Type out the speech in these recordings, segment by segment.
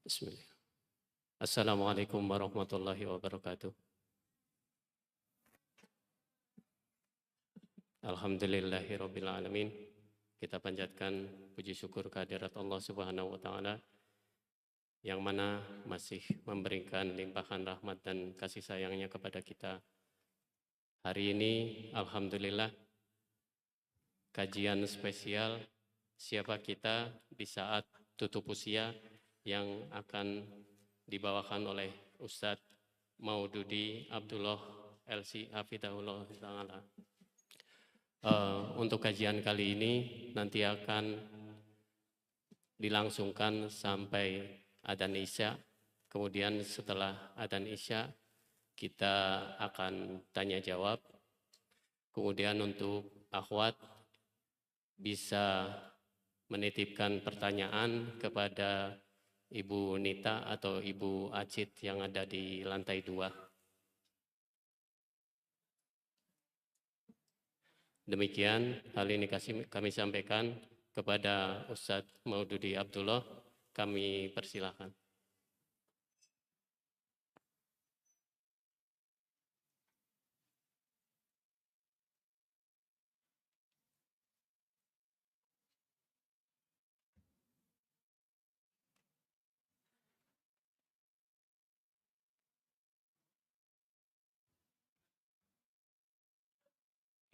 Bismillah. Assalamualaikum warahmatullahi wabarakatuh. Alhamdulillahirabbil alamin. Kita panjatkan puji syukur kehadirat Allah Subhanahu wa taala yang mana masih memberikan limpahan rahmat dan kasih sayangnya kepada kita. Hari ini alhamdulillah kajian spesial siapa kita di saat tutup usia yang akan dibawakan oleh Ustadz Maududi Abdullah LC Hafidahullah Ta'ala. Untuk kajian kali ini nanti akan dilangsungkan sampai adzan Isya. Kemudian setelah adzan Isya kita akan tanya jawab. Kemudian untuk akhwat bisa menitipkan pertanyaan kepada Ibu Nita atau Ibu Acit yang ada di lantai 2. Demikian hal ini kami sampaikan kepada Ustadz Maududi Abdullah. Kami persilahkan.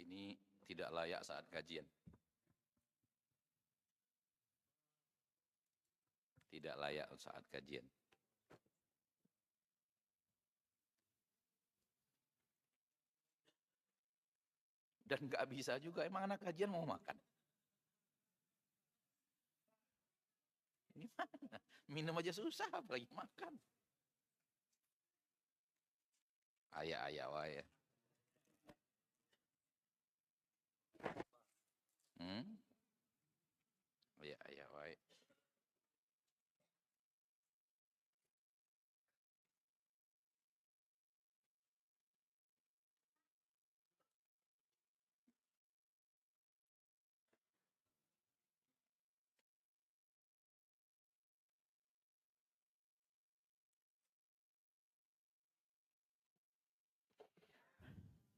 Ini tidak layak saat kajian. Tidak layak saat kajian. Dan nggak bisa juga, emang anak kajian mau makan? Ini mana? Minum aja susah, apalagi makan. Ayah wae. Ayah wae.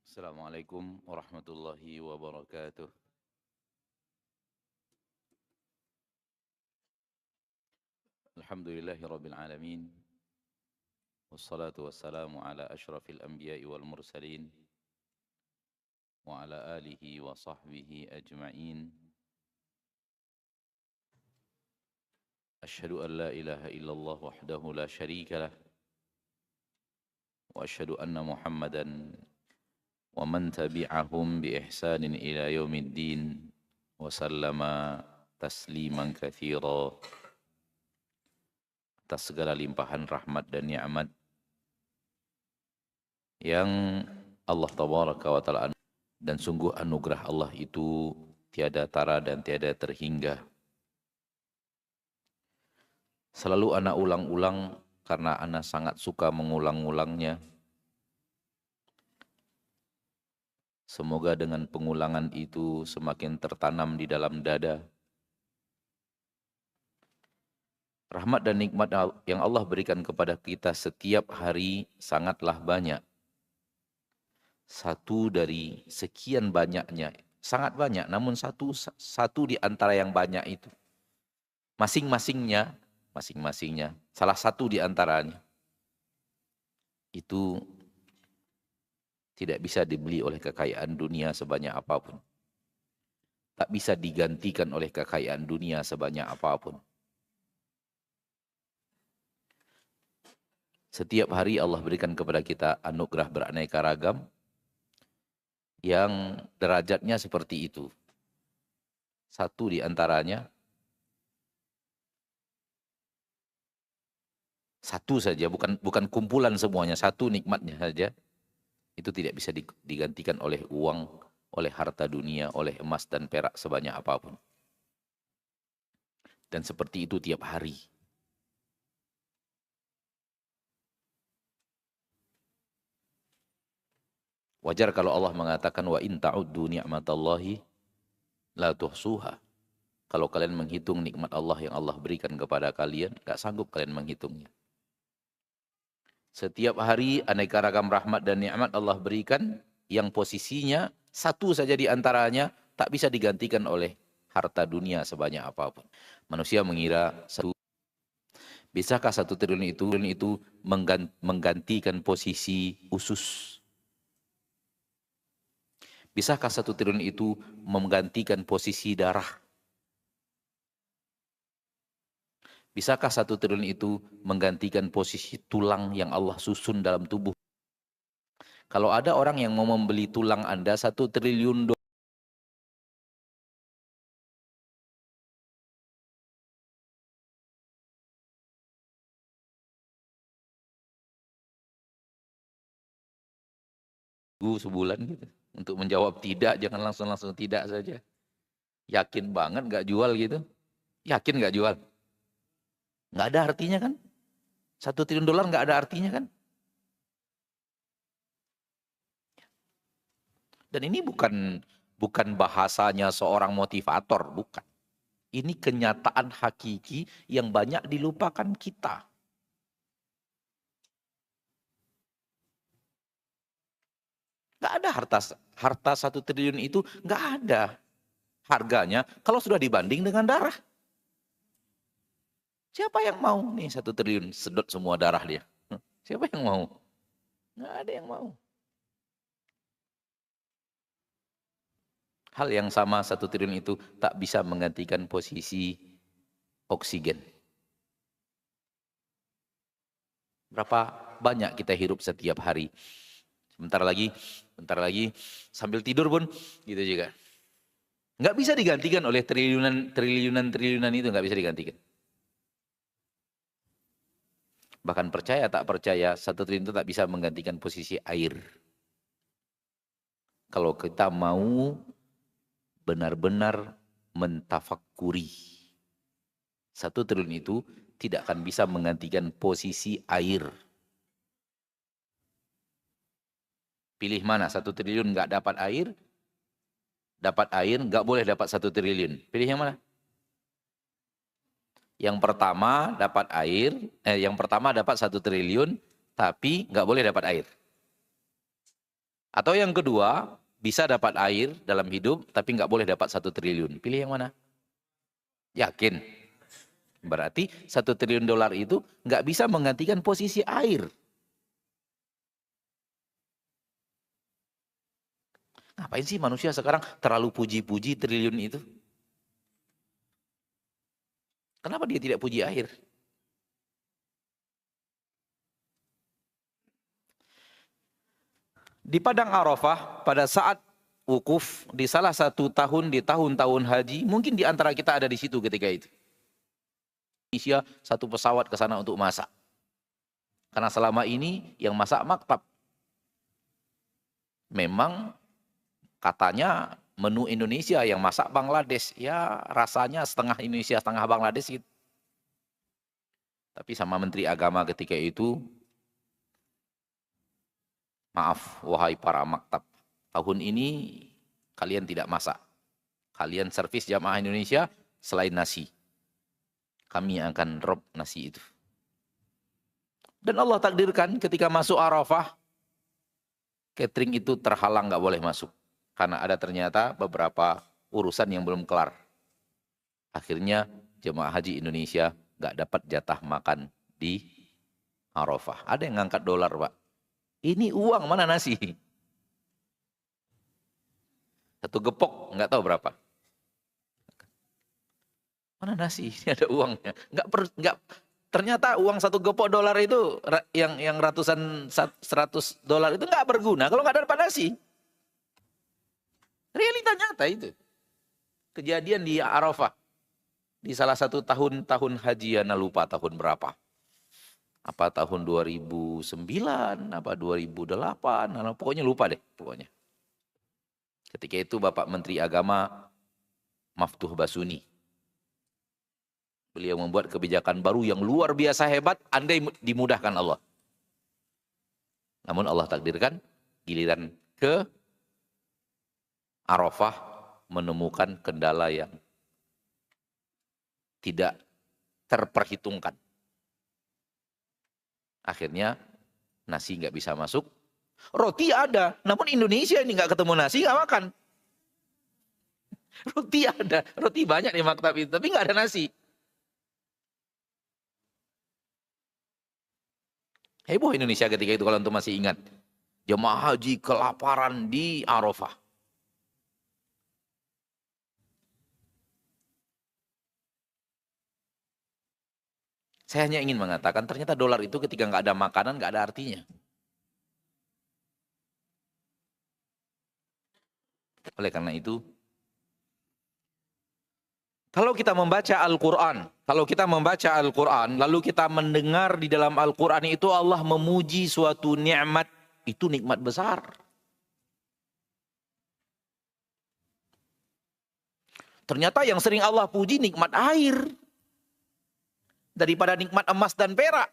Assalamualaikum warahmatullahi wabarakatuh. Alhamdulillahi rabbil alamin. Wassalatu wassalamu ala ashrafil anbiya'i wal mursalin wa ala alihi wa sahbihi ajma'in. Asyhadu an la ilaha illallah wahdahu la syarika lah wa asyhadu anna Muhammadan wa man tabi'ahum bi ihsanin ila yaumiddin wa sallama tasliman katsira. Atas segala limpahan rahmat dan nikmat yang Allah tabaraka wa taala, dan sungguh anugerah Allah itu tiada tara dan tiada terhingga. Selalu ana ulang-ulang karena ana sangat suka mengulang-ulangnya. Semoga dengan pengulangan itu semakin tertanam di dalam dada. Rahmat dan nikmat yang Allah berikan kepada kita setiap hari sangatlah banyak. Satu dari sekian banyaknya, sangat banyak, namun satu di antara yang banyak itu. Masing-masingnya, salah satu di antaranya, itu tidak bisa dibeli oleh kekayaan dunia sebanyak apapun. Tak bisa digantikan oleh kekayaan dunia sebanyak apapun. Setiap hari Allah berikan kepada kita anugerah beraneka ragam yang derajatnya seperti itu. Satu di antaranya, satu saja, bukan kumpulan semuanya, satu nikmatnya saja, itu tidak bisa digantikan oleh uang, oleh harta dunia, oleh emas dan perak sebanyak apapun. Dan seperti itu tiap hari. Wajar kalau Allah mengatakan wa in ta'uddu ni'matallahi la tuhsuha. Kalau kalian menghitung nikmat Allah yang Allah berikan kepada kalian, gak sanggup kalian menghitungnya. Setiap hari aneka ragam rahmat dan nikmat Allah berikan, yang posisinya satu saja di antaranya tak bisa digantikan oleh harta dunia sebanyak apapun. Manusia mengira bisakah 1 triliun itu menggantikan posisi usus? Bisakah 1 triliun itu menggantikan posisi darah? Bisakah 1 triliun itu menggantikan posisi tulang yang Allah susun dalam tubuh? Kalau ada orang yang mau membeli tulang Anda 1 triliun sebulan gitu. Untuk menjawab tidak, jangan langsung tidak saja. Yakin banget gak jual gitu? Yakin gak jual? Gak ada artinya kan? 1 triliun gak ada artinya kan? Dan ini bukan bahasanya seorang motivator, bukan. Ini kenyataan hakiki yang banyak dilupakan kita. Gak ada harta 1 triliun itu, gak ada harganya kalau sudah dibanding dengan darah. Siapa yang mau nih 1 triliun sedot semua darah dia? Siapa yang mau? Gak ada yang mau. Hal yang sama 1 triliun itu tak bisa menggantikan posisi oksigen. Berapa banyak kita hirup setiap hari? Bentar lagi, sambil tidur pun gitu juga. Nggak bisa digantikan oleh triliunan itu, nggak bisa digantikan. Bahkan percaya tak percaya, 1 triliun itu tak bisa menggantikan posisi air. Kalau kita mau benar-benar mentafakuri, 1 triliun itu tidak akan bisa menggantikan posisi air. Pilih mana? 1 triliun nggak dapat air nggak boleh dapat 1 triliun. Pilih yang mana? Yang pertama dapat dapat 1 triliun tapi nggak boleh dapat air. Atau yang kedua bisa dapat air dalam hidup tapi nggak boleh dapat 1 triliun. Pilih yang mana? Yakin? Berarti 1 triliun dolar itu nggak bisa menggantikan posisi air. Ngapain sih manusia sekarang terlalu puji-puji triliun itu? Kenapa dia tidak puji air? Di Padang Arafah pada saat wukuf di salah satu tahun di tahun-tahun haji, mungkin di antara kita ada di situ ketika itu. Indonesia 1 pesawat ke sana untuk masak. Karena selama ini yang masak maktab. Memang katanya menu Indonesia yang masak Bangladesh, ya rasanya setengah Indonesia, setengah Bangladesh gitu. Tapi sama Menteri Agama ketika itu, maaf wahai para maktab, tahun ini kalian tidak masak. Kalian servis jamaah Indonesia selain nasi. Kami akan drop nasi itu. Dan Allah takdirkan ketika masuk Arafah, catering itu terhalang nggak boleh masuk. Karena ada ternyata beberapa urusan yang belum kelar. Akhirnya jemaah haji Indonesia nggak dapat jatah makan di Arafah. Ada yang ngangkat dolar, Pak. Ini uang, mana nasi? 1 gepok, nggak tahu berapa. Mana nasi? Ini ada uangnya. Ternyata uang 1 gepok dolar itu, yang ratusan 100 dolar itu nggak berguna kalau nggak dapat nasi. Realita nyata itu. Kejadian di Arafah. Di salah satu tahun haji, Ana lupa tahun berapa. Apa tahun 2009, apa 2008, pokoknya lupa deh. Pokoknya. Ketika itu Bapak Menteri Agama Maftuh Basuni. Beliau membuat kebijakan baru yang luar biasa hebat, andai dimudahkan Allah. Namun Allah takdirkan giliran ke Arafah menemukan kendala yang tidak terperhitungkan. Akhirnya nasi nggak bisa masuk, roti ada, namun Indonesia ini nggak ketemu nasi nggak makan. Roti ada, roti banyak di maktab itu, tapi nggak ada nasi. Heboh Indonesia ketika itu kalau antum masih ingat. Jemaah haji kelaparan di Arafah. Saya hanya ingin mengatakan ternyata dolar itu ketika nggak ada makanan nggak ada artinya. Oleh karena itu, kalau kita membaca Al-Quran, lalu kita mendengar di dalam Al-Quran itu Allah memuji suatu nikmat, itu nikmat besar. Ternyata yang sering Allah puji nikmat air daripada nikmat emas dan perak.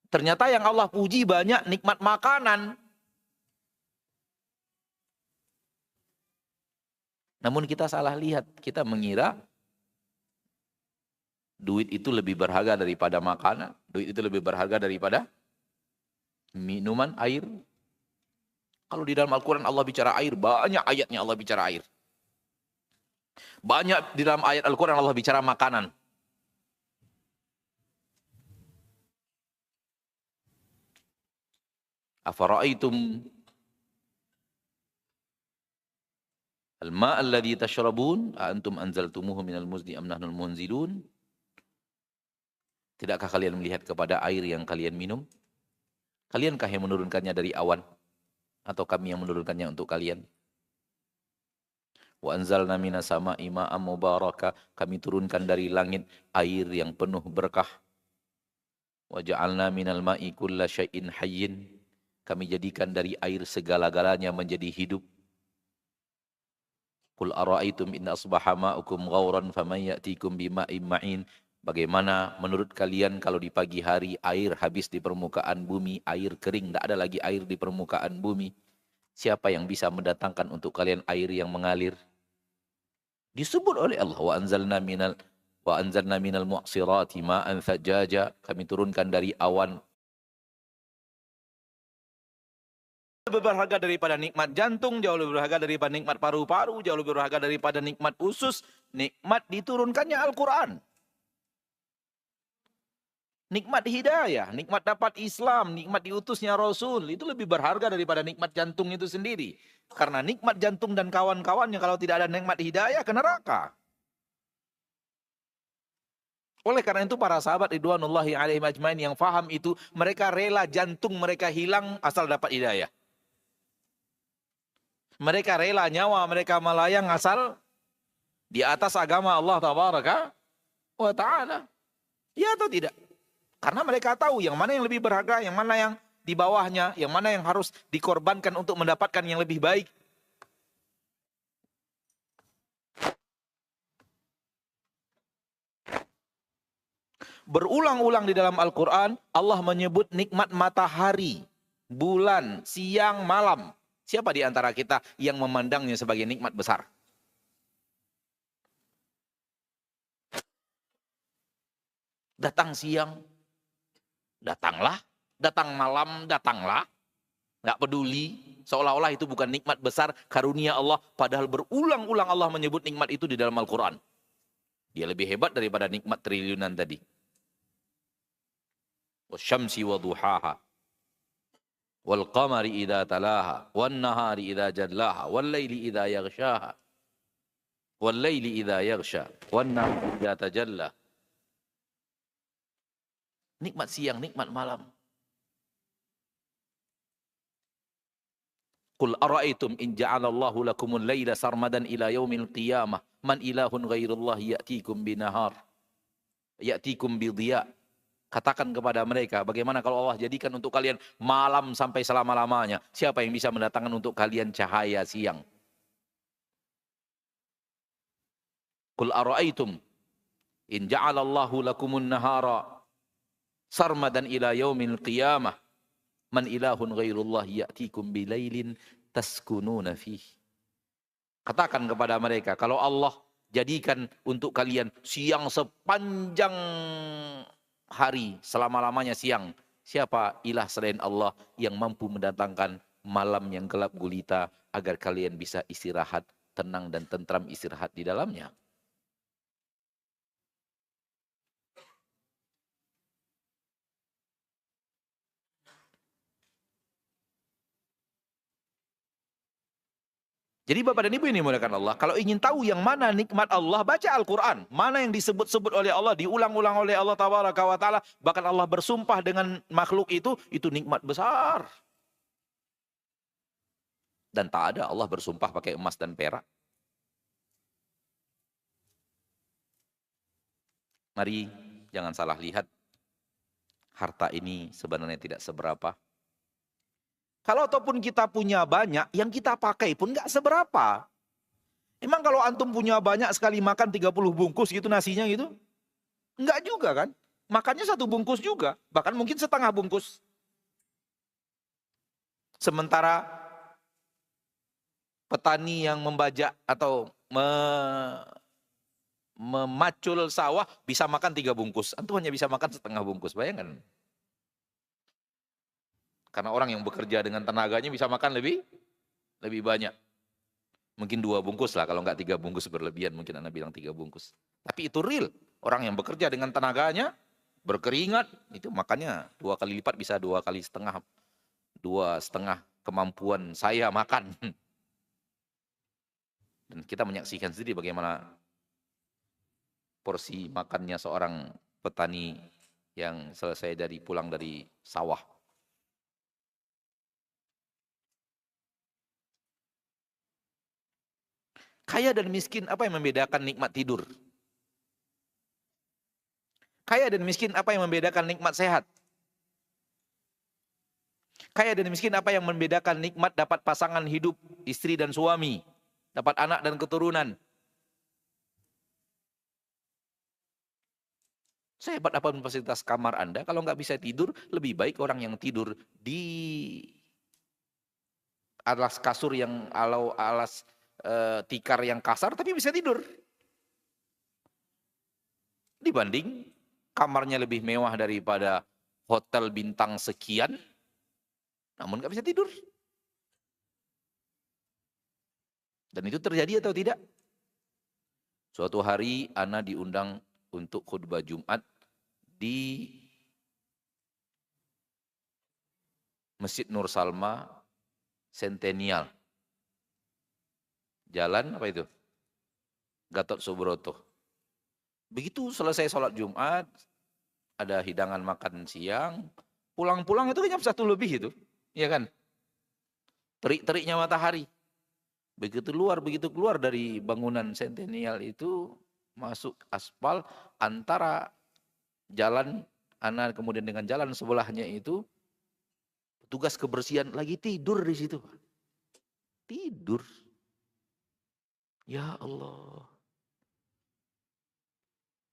Ternyata yang Allah puji banyak nikmat makanan. Namun kita salah lihat, kita mengira duit itu lebih berharga daripada makanan, duit itu lebih berharga daripada minuman, air. Kalau di dalam Al-Quran Allah bicara air, banyak ayatnya Allah bicara air. Banyak di dalam ayat Al-Quran Allah bicara makanan. Afara'aitum al-ma' alladhi tashrabun antum anzaltumuhu minal muzni am nahnul munzilun. Tidakkah kalian melihat kepada air yang kalian minum? Kaliankah yang menurunkannya dari awan atau kami yang menurunkannya untuk kalian? Wa anzalna minas sama'i ma'am mubarakah, kami turunkan dari langit air yang penuh berkah. Wa ja'alna minal ma'i kulla syai'in hayyin, kami jadikan dari air segala-galanya menjadi hidup. Qul ara'aitum in asbaha ma'ukum ghauran faman ya'tikum bima'in ma'in. Bagaimana menurut kalian kalau di pagi hari air habis di permukaan bumi, air kering, tidak ada lagi air di permukaan bumi. Siapa yang bisa mendatangkan untuk kalian air yang mengalir? Disebut oleh Allah, wa anzalna minal mu'sirati ma'an thajaja, kami turunkan dari awan. Lebih berharga daripada nikmat jantung, jauh lebih berharga daripada nikmat paru-paru, jauh lebih berharga daripada nikmat usus, nikmat diturunkannya Al-Quran. Nikmat hidayah, nikmat dapat Islam, nikmat diutusnya Rasul, itu lebih berharga daripada nikmat jantung itu sendiri. Karena nikmat jantung dan kawan-kawannya kalau tidak ada nikmat hidayah ke neraka. Oleh karena itu para sahabat ridwanullahi alaihim ajmain yang faham itu, mereka rela jantung mereka hilang asal dapat hidayah. Mereka rela nyawa mereka melayang asal di atas agama Allah tabaraka wa ta'ala. Ya atau tidak? Karena mereka tahu yang mana yang lebih berharga, yang mana yang di bawahnya, yang mana yang harus dikorbankan untuk mendapatkan yang lebih baik. Berulang-ulang di dalam Al-Quran, Allah menyebut nikmat matahari, bulan, siang, malam. Siapa di antara kita yang memandangnya sebagai nikmat besar? Datang siang, datanglah. Datang malam, datanglah. Nggak peduli. Seolah-olah itu bukan nikmat besar, karunia Allah. Padahal berulang-ulang Allah menyebut nikmat itu di dalam Al-Quran. Dia lebih hebat daripada nikmat triliunan tadi. Wasyamsi wa duhaha. Wal qamari idha talaha. Wan nahari idha jadlaha. Wal layli idha yaghshaha. Wal layli idha yaghsha. Wan nahari idha tajalla. Nikmat siang, nikmat malam. Qul ara'aytum in ja'alallahu lakumul layla sarmadan ila yaumil qiyamah man ilahun ghairullah ya'tikum binahar ya'tikum bidhiya. Katakan kepada mereka, bagaimana kalau Allah jadikan untuk kalian malam sampai selama-lamanya? Siapa yang bisa mendatangkan untuk kalian cahaya siang? Qul ara'aytum in ja'alallahu lakumun nahara sarmadan ila yaumil qiyamah man ilahun ghairullah ya'tikum bilailin taskununa fih. Katakan kepada mereka, kalau Allah jadikan untuk kalian siang sepanjang hari, selama-lamanya siang. Siapa ilah selain Allah yang mampu mendatangkan malam yang gelap gulita agar kalian bisa istirahat, tenang dan tentram istirahat di dalamnya. Jadi Bapak dan Ibu ini dimuliakan Allah, kalau ingin tahu yang mana nikmat Allah, baca Al-Quran. Mana yang disebut-sebut oleh Allah, diulang-ulang oleh Allah Tabaraka wa Ta'ala. Bahkan Allah bersumpah dengan makhluk itu nikmat besar. Dan tak ada Allah bersumpah pakai emas dan perak. Mari jangan salah lihat, harta ini sebenarnya tidak seberapa. Kalau ataupun kita punya banyak, yang kita pakai pun nggak seberapa. Emang kalau antum punya banyak sekali makan 30 bungkus gitu nasinya gitu? Enggak juga kan? Makannya 1 bungkus juga, bahkan mungkin setengah bungkus. Sementara petani yang membajak atau memacul sawah bisa makan 3 bungkus. Antum hanya bisa makan setengah bungkus, bayangkan. Karena orang yang bekerja dengan tenaganya bisa makan lebih banyak. Mungkin 2 bungkus lah, kalau nggak 3 bungkus berlebihan, mungkin Anda bilang 3 bungkus. Tapi itu real, orang yang bekerja dengan tenaganya, berkeringat, itu makannya 2 kali lipat, bisa 2 kali setengah, 2,5 kemampuan saya makan. Dan kita menyaksikan sendiri bagaimana porsi makannya seorang petani yang selesai pulang dari sawah. Kaya dan miskin, apa yang membedakan nikmat tidur? Kaya dan miskin, apa yang membedakan nikmat sehat? Kaya dan miskin, apa yang membedakan nikmat dapat pasangan hidup, istri dan suami, dapat anak dan keturunan? Sehebat apapun fasilitas kamar Anda, kalau nggak bisa tidur, lebih baik orang yang tidur di alas kasur yang alas tikar yang kasar tapi bisa tidur, dibanding kamarnya lebih mewah daripada hotel bintang sekian namun nggak bisa tidur. Dan itu terjadi atau tidak? Suatu hari ana diundang untuk khutbah Jumat di Masjid Nur Salma Centennial, jalan apa itu? Gatot Subroto. Begitu selesai sholat Jumat, ada hidangan makan siang, pulang-pulang itu jam 1 lebih itu, ya kan? Terik-teriknya matahari. Begitu keluar dari bangunan Centennial itu, masuk aspal antara jalan ana kemudian dengan jalan sebelahnya itu, petugas kebersihan lagi tidur di situ. Tidur. Ya Allah.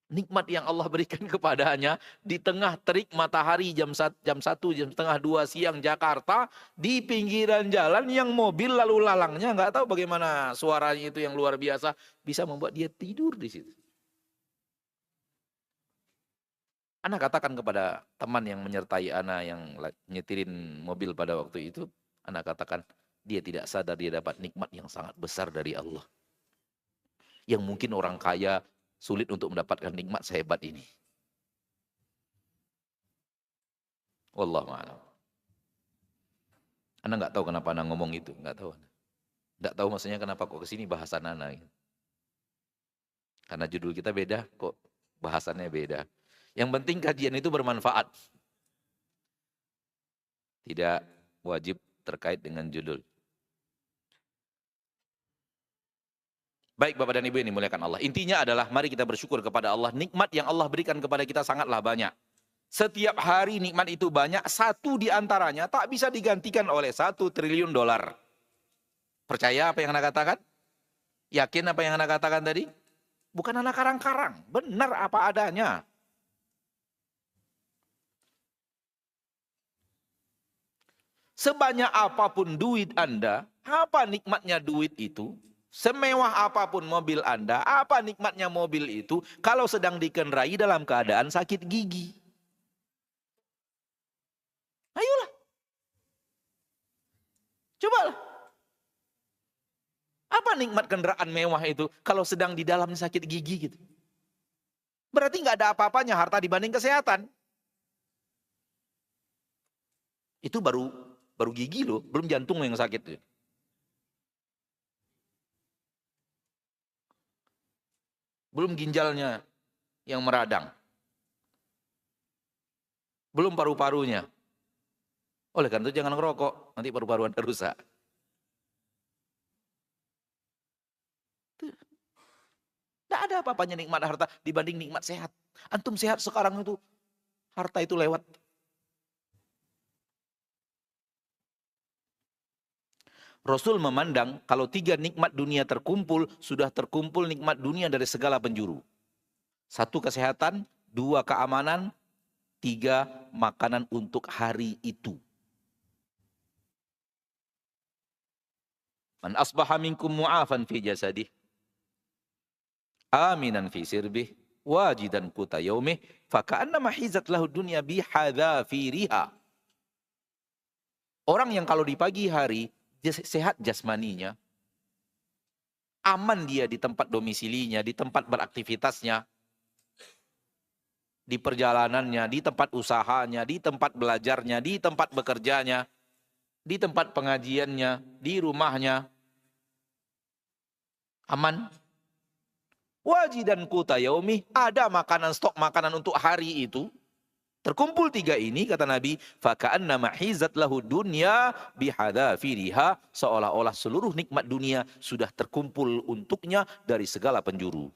Nikmat yang Allah berikan kepadanya di tengah terik matahari jam 1, jam setengah 2 siang Jakarta, di pinggiran jalan yang mobil lalu lalangnya nggak tahu bagaimana suaranya itu yang luar biasa bisa membuat dia tidur di situ. Ana katakan kepada teman yang menyertai Ana yang nyetirin mobil pada waktu itu, Ana katakan dia tidak sadar dia dapat nikmat yang sangat besar dari Allah. Yang mungkin orang kaya sulit untuk mendapatkan nikmat sehebat ini. Wallahu a'lam. Anda nggak tahu kenapa Anda ngomong itu, nggak tahu. Nggak tahu maksudnya kenapa kok kesini bahasan Anda. Karena judul kita beda, kok bahasannya beda. Yang penting kajian itu bermanfaat. Tidak wajib terkait dengan judul. Baik Bapak dan Ibu yang dimuliakan Allah. Intinya adalah mari kita bersyukur kepada Allah. Nikmat yang Allah berikan kepada kita sangatlah banyak. Setiap hari nikmat itu banyak. Satu di antaranya tak bisa digantikan oleh 1 triliun dolar. Percaya apa yang Anda katakan? Yakin apa yang Anda katakan tadi? Bukan anak karang-karang. Benar apa adanya. Sebanyak apapun duit Anda, apa nikmatnya duit itu? Semewah apapun mobil Anda, apa nikmatnya mobil itu kalau sedang dikendarai dalam keadaan sakit gigi? Ayolah, cobalah. Apa nikmat kendaraan mewah itu kalau sedang di dalam sakit gigi gitu? Berarti nggak ada apa-apanya harta dibanding kesehatan. Itu baru gigi loh, belum jantung yang sakit. Belum ginjalnya yang meradang. Belum paru-parunya. Oleh karena itu jangan ngerokok, nanti paru-paru Anda rusak. Tidak ada apa-apanya nikmat harta dibanding nikmat sehat. Antum sehat sekarang itu, harta itu lewat. Rasul memandang kalau 3 nikmat dunia terkumpul, sudah terkumpul nikmat dunia dari segala penjuru. 1 kesehatan, 2 keamanan, 3 makanan untuk hari itu. Man asbaha minkum mu'afan fi jasadih, aminan fi sirbih, wajidan quta yaumih, faka'annama hizat lahu dunya bihadzafiriha. Orang yang kalau di pagi hari sehat jasmaninya, aman dia di tempat domisilinya, di tempat beraktivitasnya, di perjalanannya, di tempat usahanya, di tempat belajarnya, di tempat bekerjanya, di tempat pengajiannya, di rumahnya, aman. Wajidan quta yaumih, ada makanan, stok makanan untuk hari itu. Terkumpul 3 ini, kata Nabi, faka'annama hizat lahu dunya bihadzafiriha, seolah-olah seluruh nikmat dunia sudah terkumpul untuknya dari segala penjuru.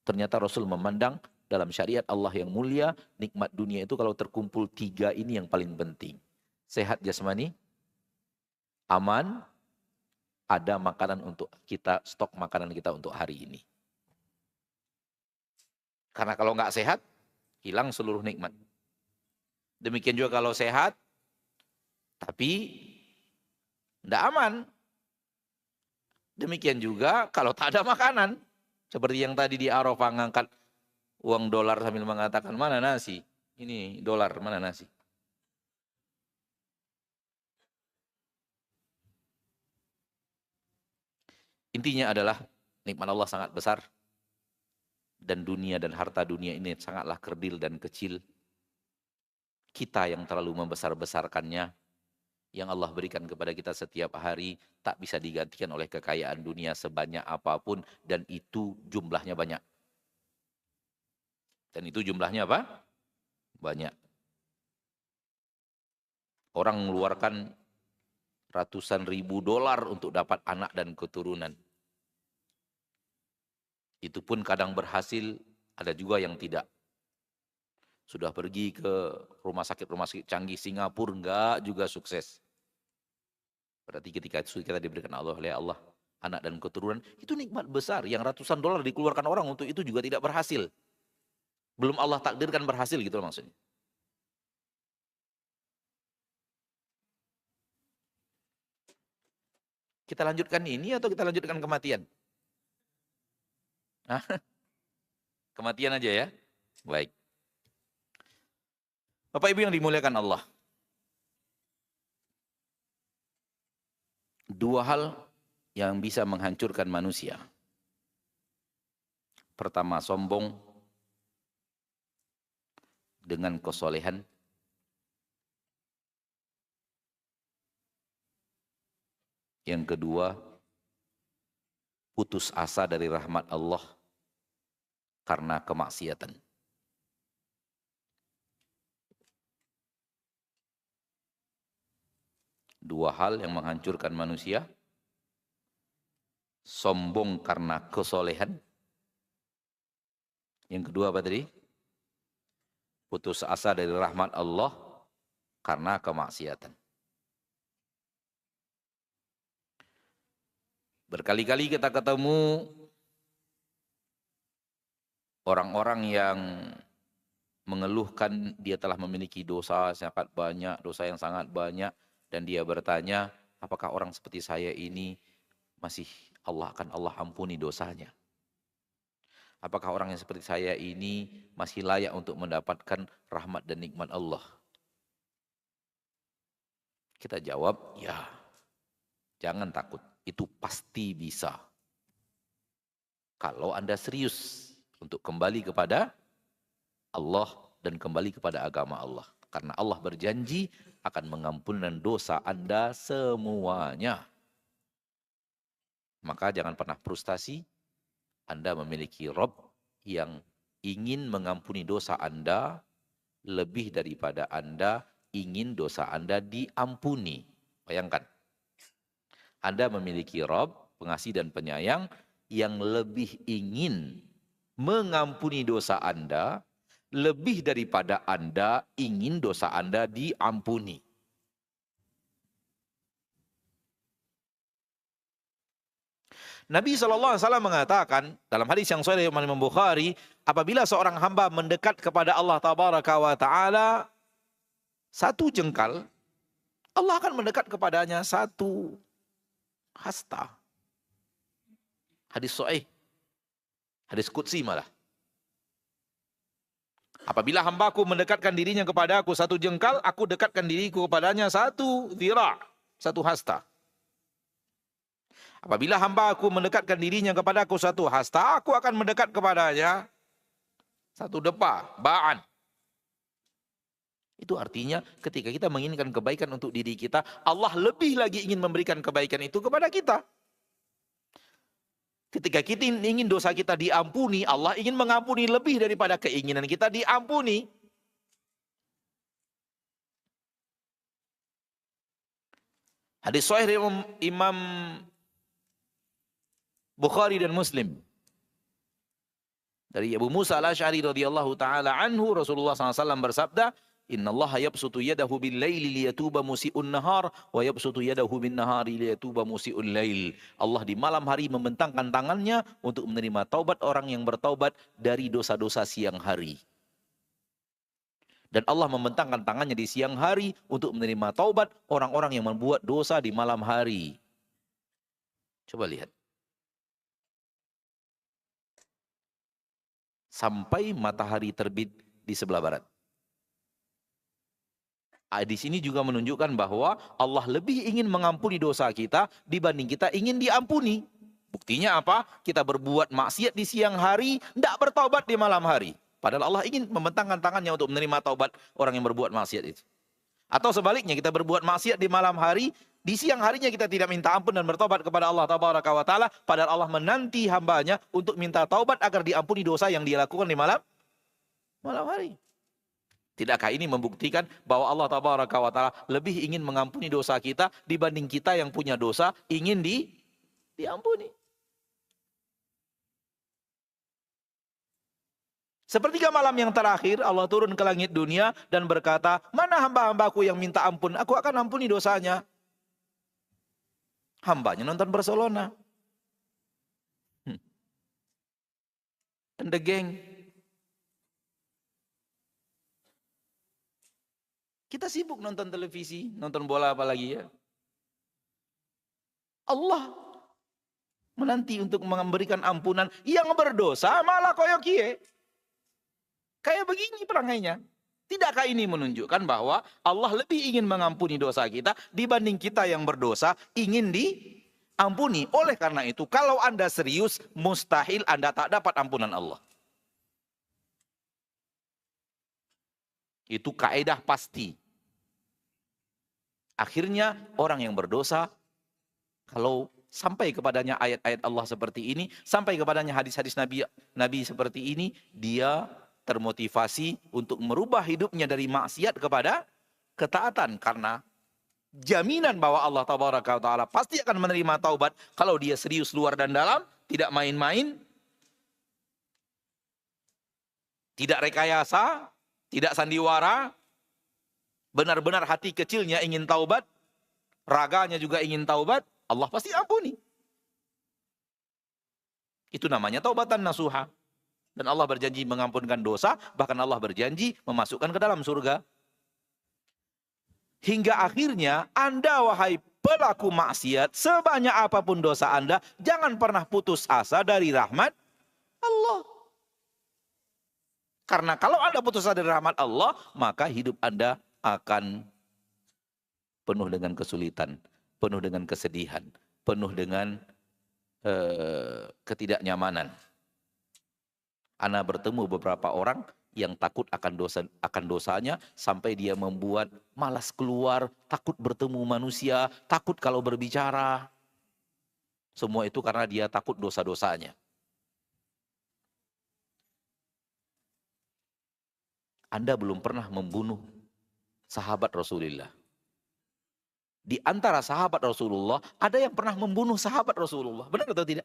Ternyata Rasul memandang dalam syariat Allah yang mulia, nikmat dunia itu kalau terkumpul 3 ini yang paling penting. Sehat jasmani, aman, ada makanan untuk kita, stok makanan kita untuk hari ini. Karena kalau nggak sehat, hilang seluruh nikmat. Demikian juga kalau sehat, tapi tidak aman. Demikian juga kalau tak ada makanan. Seperti yang tadi di Arafah ngangkat uang dolar sambil mengatakan, mana nasi? Ini dolar, mana nasi? Intinya adalah nikmat Allah sangat besar. Dan dunia dan harta dunia ini sangatlah kerdil dan kecil. Kita yang terlalu membesar-besarkannya, yang Allah berikan kepada kita setiap hari, tak bisa digantikan oleh kekayaan dunia sebanyak apapun, dan itu jumlahnya banyak. Dan itu jumlahnya apa? Banyak. Orang mengeluarkan ratusan ribu dolar untuk dapat anak dan keturunan. Itu pun kadang berhasil, ada juga yang tidak. Sudah pergi ke rumah sakit canggih Singapura, enggak juga sukses. Berarti ketika itu kita diberikan oleh Allah anak dan keturunan, itu nikmat besar. Yang ratusan dolar dikeluarkan orang untuk itu juga tidak berhasil. Belum Allah takdirkan berhasil gitu maksudnya. Kita lanjutkan ini atau kita lanjutkan kematian? Hah? Kematian aja ya? Baik. Bapak Ibu yang dimuliakan Allah. 2 hal yang bisa menghancurkan manusia. Pertama, sombong dengan kesolehan. Yang kedua, putus asa dari rahmat Allah karena kemaksiatan. Dua hal yang menghancurkan manusia. Sombong karena kesolehan. Yang kedua apa tadi? Putus asa dari rahmat Allah karena kemaksiatan. Berkali-kali kita ketemu orang-orang yang mengeluhkan dia telah memiliki dosa sangat banyak, dosa yang sangat banyak, dan dia bertanya, apakah orang seperti saya ini masih Allah ampuni dosanya. Apakah orang yang seperti saya ini masih layak untuk mendapatkan rahmat dan nikmat Allah? Kita jawab, ya. Jangan takut, itu pasti bisa. Kalau Anda serius untuk kembali kepada Allah dan kembali kepada agama Allah. Karena Allah berjanji akan mengampunkan dosa Anda semuanya. Maka jangan pernah frustasi. Anda memiliki Rabb yang ingin mengampuni dosa Anda lebih daripada Anda ingin dosa Anda diampuni. Bayangkan. Anda memiliki Rabb, pengasih dan penyayang, yang lebih ingin mengampuni dosa Anda lebih daripada Anda ingin dosa Anda diampuni. Nabi SAW mengatakan dalam hadis yang sahih Imam Bukhari, apabila seorang hamba mendekat kepada Allah Tabaraka wa Ta'ala satu jengkal, Allah akan mendekat kepadanya satu hasta. Hadis sahih, hadis qudsi malah. Apabila hambaku mendekatkan dirinya kepada aku satu jengkal, aku dekatkan diriku kepadanya satu dhira', satu hasta. Apabila hamba aku mendekatkan dirinya kepada aku satu hasta, aku akan mendekat kepadanya satu depa, ba'an. Itu artinya ketika kita menginginkan kebaikan untuk diri kita, Allah lebih lagi ingin memberikan kebaikan itu kepada kita. Ketika kita ingin dosa kita diampuni, Allah ingin mengampuni lebih daripada keinginan kita diampuni. Hadis sahih Imam Bukhari dan Muslim. Dari Abu Musa al-Asy'ari radhiyallahu taala anhu, Rasulullah SAW bersabda, Inna Allah yabsutu yadahu bil laili liyatuba musi'un nahar wa yabsutu yadahu bin nahari liyatuba musi'un lail. Allah di malam hari membentangkan tangannya untuk menerima taubat orang yang bertaubat dari dosa-dosa siang hari. Dan Allah membentangkan tangannya di siang hari untuk menerima taubat orang-orang yang membuat dosa di malam hari. Coba lihat. Sampai matahari terbit di sebelah barat. Di sini juga menunjukkan bahwa Allah lebih ingin mengampuni dosa kita dibanding kita ingin diampuni. Buktinya apa? Kita berbuat maksiat di siang hari, tidak bertaubat di malam hari. Padahal Allah ingin membentangkan tangannya untuk menerima taubat orang yang berbuat maksiat itu. Atau sebaliknya, kita berbuat maksiat di malam hari, di siang harinya kita tidak minta ampun dan bertobat kepada Allah Tabaraka wa Ta'ala, padahal Allah menanti hambanya untuk minta taubat agar diampuni dosa yang dia lakukan di malam hari. Tidakkah ini membuktikan bahwa Allah Tabaraka wa Ta'ala lebih ingin mengampuni dosa kita dibanding kita yang punya dosa ingin diampuni. Sepertiga malam yang terakhir Allah turun ke langit dunia dan berkata, mana hamba-hambaku yang minta ampun, aku akan ampuni dosanya. Hambanya nonton Barcelona. And the gang. Kita sibuk nonton televisi, nonton bola apalagi ya. Allah menanti untuk memberikan ampunan yang berdosa malah koyok kie. Kayak begini perangainya. Tidakkah ini menunjukkan bahwa Allah lebih ingin mengampuni dosa kita dibanding kita yang berdosa ingin diampuni. Oleh karena itu, kalau Anda serius, mustahil Anda tak dapat ampunan Allah. Itu kaidah pasti. Akhirnya orang yang berdosa, kalau sampai kepadanya ayat-ayat Allah seperti ini, sampai kepadanya hadis-hadis Nabi seperti ini, dia termotivasi untuk merubah hidupnya dari maksiat kepada ketaatan. Karena jaminan bahwa Allah Tabaraka wa Ta'ala pasti akan menerima taubat kalau dia serius luar dan dalam, tidak main-main, tidak rekayasa, tidak sandiwara, benar-benar hati kecilnya ingin taubat, raganya juga ingin taubat, Allah pasti ampuni. Itu namanya taubatan nasuha. Dan Allah berjanji mengampunkan dosa, bahkan Allah berjanji memasukkan ke dalam surga. Hingga akhirnya Anda, wahai pelaku maksiat, sebanyak apapun dosa Anda, jangan pernah putus asa dari rahmat Allah. Karena kalau Anda putus asa dari rahmat Allah, maka hidup Anda akan penuh dengan kesulitan, penuh dengan kesedihan, penuh dengan ketidaknyamanan. Ana bertemu beberapa orang yang takut akan dosanya sampai dia membuat malas keluar, takut bertemu manusia, takut kalau berbicara. Semua itu karena dia takut dosa-dosanya. Anda belum pernah membunuh sahabat Rasulullah. Di antara sahabat Rasulullah, ada yang pernah membunuh sahabat Rasulullah. Benar atau tidak?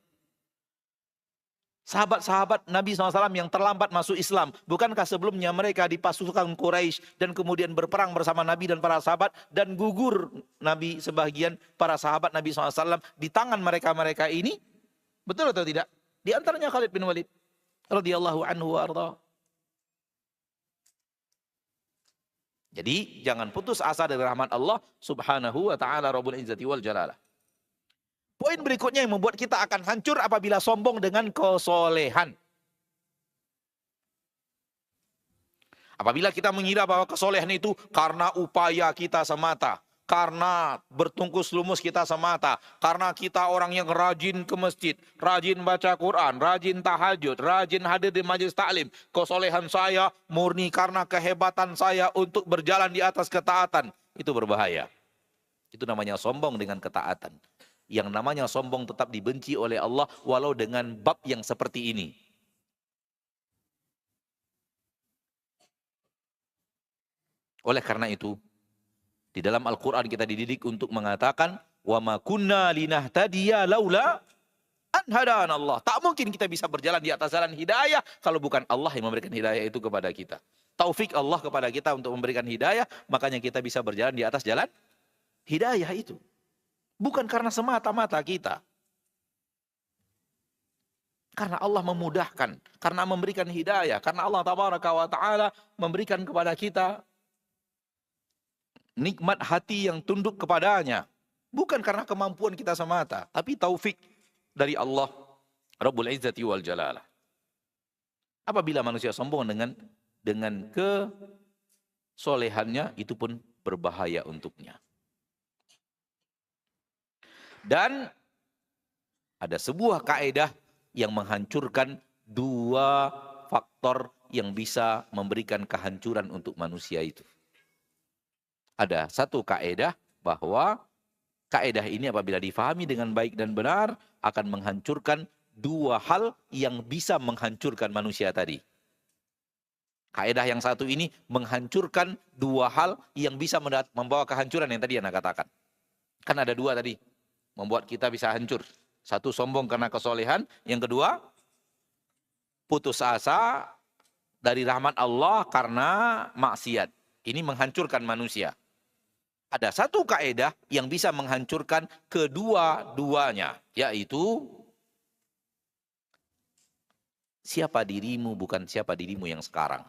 Sahabat-sahabat Nabi SAW yang terlambat masuk Islam. Bukankah sebelumnya mereka di pasukan Quraisy dan kemudian berperang bersama Nabi dan para sahabat. Dan gugur Nabi sebagian para sahabat Nabi SAW di tangan mereka-mereka ini. Betul atau tidak? Di antaranya Khalid bin Walid radhiyallahu anhu wa ardha. Jadi jangan putus asa dari rahmat Allah subhanahu wa ta'ala Rabbul Izzati wal Jalalah. Poin berikutnya yang membuat kita akan hancur apabila sombong dengan kesolehan. Apabila kita mengira bahwa kesolehan itu karena upaya kita semata. Karena bertungkus lumus kita semata. Karena kita orang yang rajin ke masjid. Rajin baca Quran. Rajin tahajud. Rajin hadir di majelis taklim. Kesolehan saya murni karena kehebatan saya untuk berjalan di atas ketaatan. Itu berbahaya. Itu namanya sombong dengan ketaatan. Yang namanya sombong tetap dibenci oleh Allah walau dengan bab yang seperti ini. Oleh karena itu, di dalam Al-Quran kita dididik untuk mengatakan, wa ma kunna linahtadiya laula an hadana Allah. Tak mungkin kita bisa berjalan di atas jalan hidayah kalau bukan Allah yang memberikan hidayah itu kepada kita. Taufik Allah kepada kita untuk memberikan hidayah, makanya kita bisa berjalan di atas jalan hidayah itu. Bukan karena semata-mata kita. Karena Allah memudahkan, karena memberikan hidayah, karena Allah tabaraka wa ta'ala memberikan kepada kita nikmat hati yang tunduk kepadanya. Bukan karena kemampuan kita semata, tapi taufik dari Allah Rabbul Izzati wal Jalalah. Apabila manusia sombong dengan kesolehannya, itu pun berbahaya untuknya. Dan ada sebuah kaedah yang menghancurkan dua faktor yang bisa memberikan kehancuran untuk manusia itu. Ada satu kaedah bahwa kaedah ini apabila difahami dengan baik dan benar akan menghancurkan dua hal yang bisa menghancurkan manusia tadi. Kaedah yang satu ini menghancurkan dua hal yang bisa membawa kehancuran yang tadi Anda katakan. Kan ada dua tadi, membuat kita bisa hancur. Satu sombong karena kesolehan, yang kedua putus asa dari rahmat Allah karena maksiat. Ini menghancurkan manusia. Ada satu kaedah yang bisa menghancurkan kedua-duanya, yaitu siapa dirimu bukan siapa dirimu yang sekarang.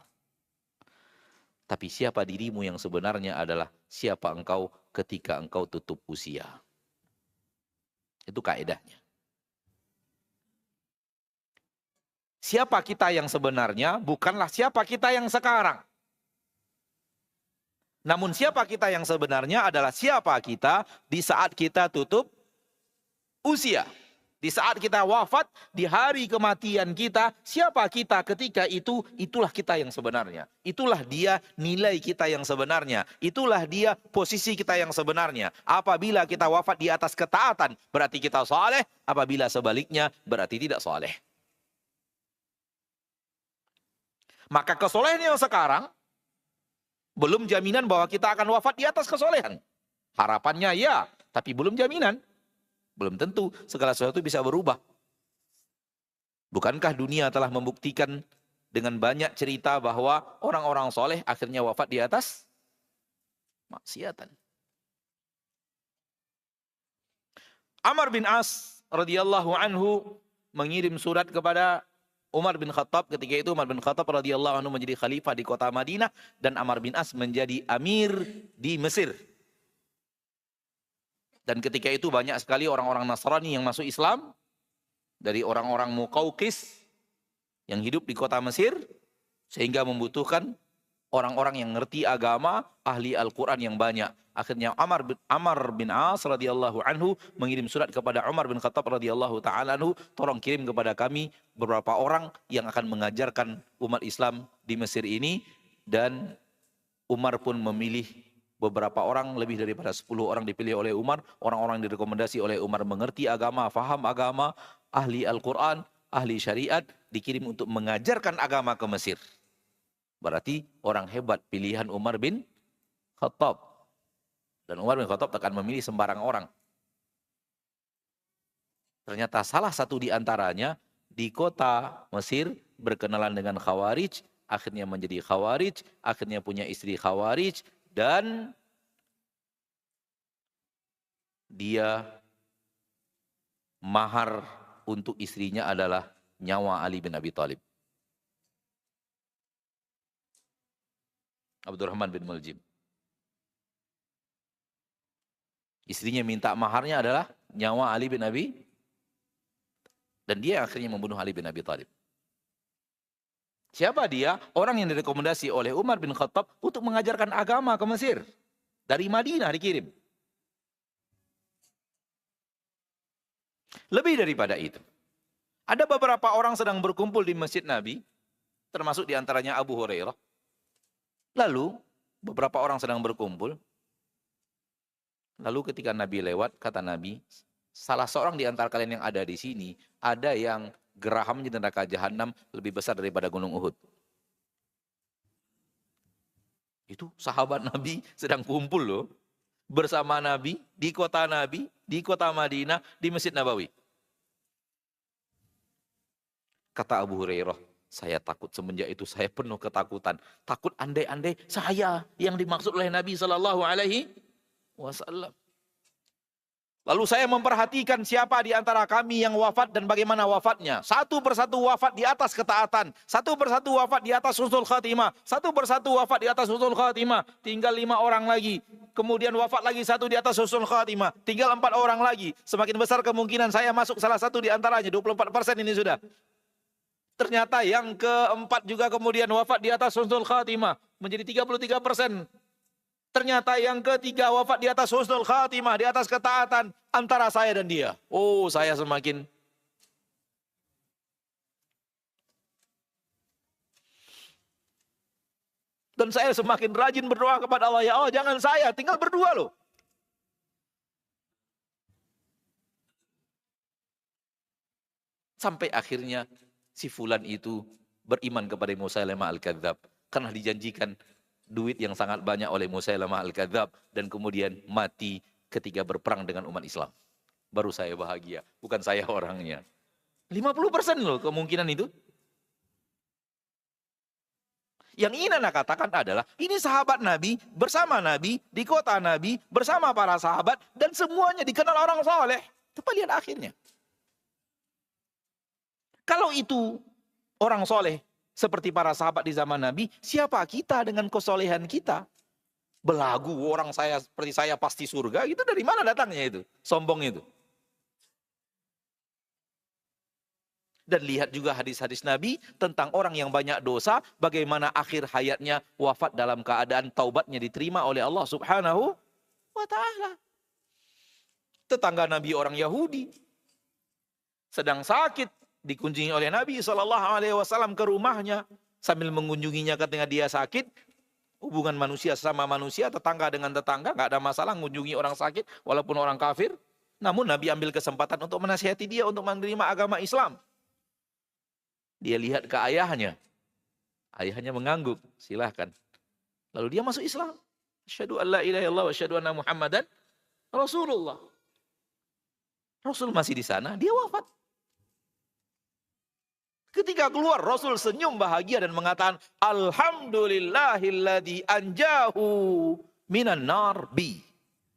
Tapi siapa dirimu yang sebenarnya adalah siapa engkau ketika engkau tutup usia. Itu kaedahnya. Siapa kita yang sebenarnya bukanlah siapa kita yang sekarang. Namun siapa kita yang sebenarnya adalah siapa kita di saat kita tutup usia. Di saat kita wafat, di hari kematian kita, siapa kita ketika itu, itulah kita yang sebenarnya. Itulah dia nilai kita yang sebenarnya. Itulah dia posisi kita yang sebenarnya. Apabila kita wafat di atas ketaatan, berarti kita saleh. Apabila sebaliknya, berarti tidak saleh. Maka kesolehan yang sekarang, belum jaminan bahwa kita akan wafat di atas kesolehan. Harapannya ya, tapi belum jaminan. Belum tentu, segala sesuatu bisa berubah. Bukankah dunia telah membuktikan dengan banyak cerita bahwa orang-orang soleh akhirnya wafat di atas maksiatan. Amr bin As radhiyallahu anhu mengirim surat kepada Umar bin Khattab. Ketika itu Umar bin Khattab radhiyallahu anhu menjadi khalifah di kota Madinah dan Amr bin As menjadi amir di Mesir. Dan ketika itu banyak sekali orang-orang Nasrani yang masuk Islam, dari orang-orang Muqawqis yang hidup di kota Mesir, sehingga membutuhkan orang-orang yang ngerti agama, ahli Al-Quran yang banyak. Akhirnya Amr bin As radhiyallahu anhu mengirim surat kepada Umar bin Khattab radhiyallahu ta'ala anhu, tolong kirim kepada kami beberapa orang yang akan mengajarkan umat Islam di Mesir ini. Dan Umar pun memilih beberapa orang, lebih daripada 10 orang dipilih oleh Umar, orang-orang yang direkomendasi oleh Umar mengerti agama, faham agama, ahli Al-Quran, ahli syariat, dikirim untuk mengajarkan agama ke Mesir. Berarti orang hebat, pilihan Umar bin Khattab. Dan Umar bin Khattab akan memilih sembarang orang. Ternyata salah satu di antaranya di kota Mesir berkenalan dengan Khawarij, akhirnya menjadi Khawarij, akhirnya punya istri Khawarij, dan dia mahar untuk istrinya adalah nyawa Ali bin Abi Thalib. Abdurrahman bin Muljim. Istrinya minta maharnya adalah nyawa Ali bin Abi, dan dia akhirnya membunuh Ali bin Abi Thalib. Siapa dia? Orang yang direkomendasi oleh Umar bin Khattab untuk mengajarkan agama ke Mesir. Dari Madinah dikirim. Lebih daripada itu, ada beberapa orang sedang berkumpul di Masjid Nabi, termasuk diantaranya Abu Hurairah. Lalu beberapa orang sedang berkumpul. Lalu ketika Nabi lewat, kata Nabi, salah seorang di antara kalian yang ada di sini, ada yang gerahamnya di neraka Jahanam lebih besar daripada gunung Uhud. Itu sahabat Nabi sedang kumpul loh, bersama Nabi, di kota Madinah, di Masjid Nabawi. Kata Abu Hurairah, saya takut, semenjak itu saya penuh ketakutan. Takut andai-andai saya yang dimaksud oleh Nabi SAW. Lalu saya memperhatikan siapa di antara kami yang wafat dan bagaimana wafatnya. Satu persatu wafat di atas ketaatan. Satu persatu wafat di atas husnul khatimah. Satu persatu wafat di atas husnul khatimah. Tinggal 5 orang lagi. Kemudian wafat lagi satu di atas husnul khatimah. Tinggal 4 orang lagi. Semakin besar kemungkinan saya masuk salah satu di antaranya. 24% ini sudah. Ternyata yang keempat juga kemudian wafat di atas husnul khatimah. Menjadi 33%. Ternyata yang ketiga wafat di atas husnul khatimah, di atas ketaatan, antara saya dan dia. Oh, saya semakin dan saya semakin rajin berdoa kepada Allah. Ya Allah, jangan saya, tinggal berdua loh. Sampai akhirnya si fulan itu beriman kepada Musailamah al-Kadzab karena dijanjikan duit yang sangat banyak oleh Musailamah al-Kadzab, dan kemudian mati ketika berperang dengan umat Islam. Baru saya bahagia, bukan saya orangnya. 50% loh kemungkinan itu. Yang ingin Anda katakan adalah, ini sahabat Nabi, bersama Nabi, di kota Nabi, bersama para sahabat, dan semuanya dikenal orang soleh. Coba lihat akhirnya. Kalau itu orang soleh, seperti para sahabat di zaman Nabi, siapa kita dengan kesolehan kita? Belagu orang saya seperti saya pasti surga, itu dari mana datangnya itu? Sombong itu. Dan lihat juga hadis-hadis Nabi tentang orang yang banyak dosa, bagaimana akhir hayatnya wafat dalam keadaan taubatnya diterima oleh Allah Subhanahu wa ta'ala. Tetangga Nabi orang Yahudi sedang sakit, dikunjungi oleh Nabi SAW ke rumahnya. Sambil mengunjunginya ketika dia sakit, hubungan manusia sama manusia, tetangga dengan tetangga, gak ada masalah mengunjungi orang sakit, walaupun orang kafir. Namun Nabi ambil kesempatan untuk menasihati dia untuk menerima agama Islam. Dia lihat ke ayahnya. Ayahnya mengangguk, silahkan. Lalu dia masuk Islam. Asyhadu an la ilaha illallah wa asyhadu anna Muhammadan Rasulullah. Rasul masih di sana, dia wafat. Ketika keluar, Rasul senyum bahagia dan mengatakan, Alhamdulillahilladzi anjahu minan nar bi.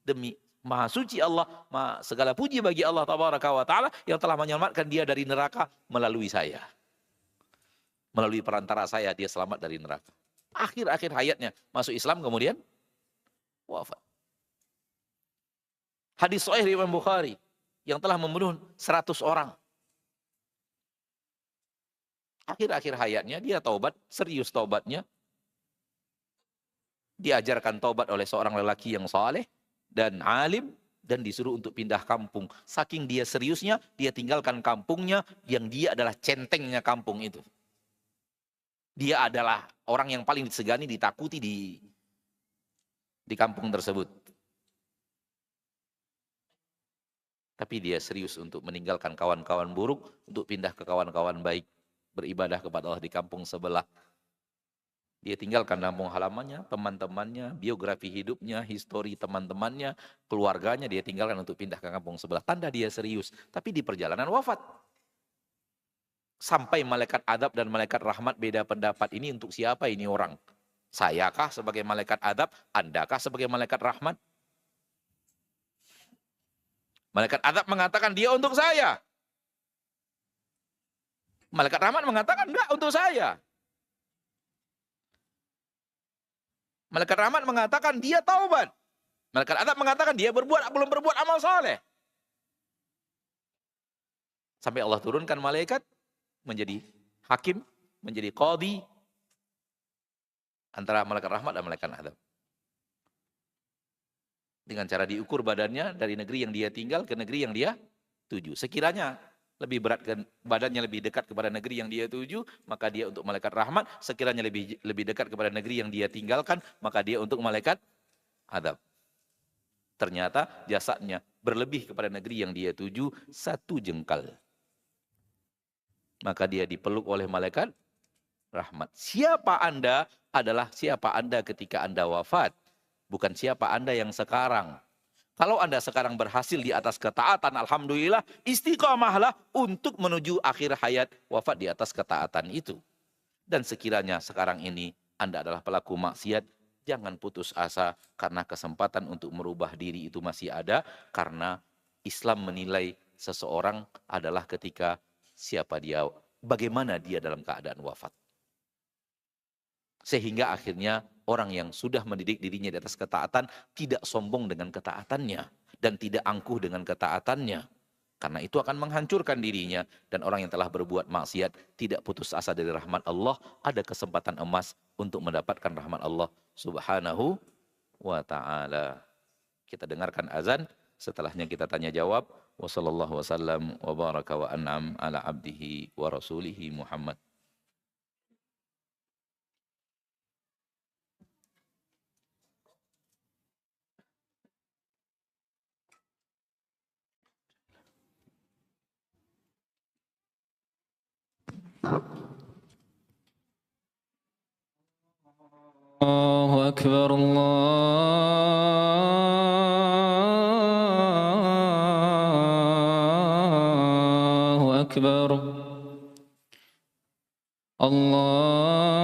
Demi Maha suci Allah, segala puji bagi Allah Tabaraka wa Ta'ala yang telah menyelamatkan dia dari neraka melalui saya. Melalui perantara saya, dia selamat dari neraka. Akhir-akhir hayatnya masuk Islam, kemudian wafat. Hadis sahih Imam Bukhari yang telah membunuh 100 orang. Akhir-akhir hayatnya dia taubat, serius taubatnya. Diajarkan taubat oleh seorang lelaki yang saleh dan alim dan disuruh untuk pindah kampung. Saking dia seriusnya, dia tinggalkan kampungnya yang dia adalah centengnya kampung itu. Dia adalah orang yang paling disegani, ditakuti di kampung tersebut. Tapi dia serius untuk meninggalkan kawan-kawan buruk untuk pindah ke kawan-kawan baik, beribadah kepada Allah di kampung sebelah. Dia tinggalkan kampung halamannya, teman-temannya, biografi hidupnya, histori teman-temannya, keluarganya dia tinggalkan untuk pindah ke kampung sebelah. Tanda dia serius, tapi di perjalanan wafat. Sampai malaikat adab dan malaikat rahmat beda pendapat, ini untuk siapa ini orang? Sayakah sebagai malaikat adab? Andakah sebagai malaikat rahmat? Malaikat adab mengatakan dia untuk saya. Malaikat rahmat mengatakan enggak untuk saya. Malaikat rahmat mengatakan dia taubat. Malaikat adab mengatakan dia belum berbuat amal saleh. Sampai Allah turunkan malaikat menjadi hakim, menjadi qadhi antara malaikat rahmat dan malaikat adab. Dengan cara diukur badannya dari negeri yang dia tinggal ke negeri yang dia tuju. Sekiranya lebih berat badannya lebih dekat kepada negeri yang dia tuju, maka dia untuk malaikat rahmat. Sekiranya lebih dekat kepada negeri yang dia tinggalkan, maka dia untuk malaikat adab. Ternyata jasadnya berlebih kepada negeri yang dia tuju 1 jengkal. Maka dia dipeluk oleh malaikat rahmat. Siapa Anda adalah siapa Anda ketika Anda wafat, bukan siapa Anda yang sekarang. Kalau Anda sekarang berhasil di atas ketaatan, alhamdulillah, istiqamahlah untuk menuju akhir hayat wafat di atas ketaatan itu. Dan sekiranya sekarang ini Anda adalah pelaku maksiat, jangan putus asa karena kesempatan untuk merubah diri itu masih ada, karena Islam menilai seseorang adalah ketika siapa dia, bagaimana dia dalam keadaan wafat. Sehingga akhirnya orang yang sudah mendidik dirinya di atas ketaatan tidak sombong dengan ketaatannya dan tidak angkuh dengan ketaatannya. Karena itu akan menghancurkan dirinya, dan orang yang telah berbuat maksiat tidak putus asa dari rahmat Allah, ada kesempatan emas untuk mendapatkan rahmat Allah Subhanahu wa taala. Kita dengarkan azan, setelahnya kita tanya jawab. Wassallallahu wasallam wa baraka wa an'am ala abdihi wa rasulihi Muhammad. الله أكبر الله أكبر الله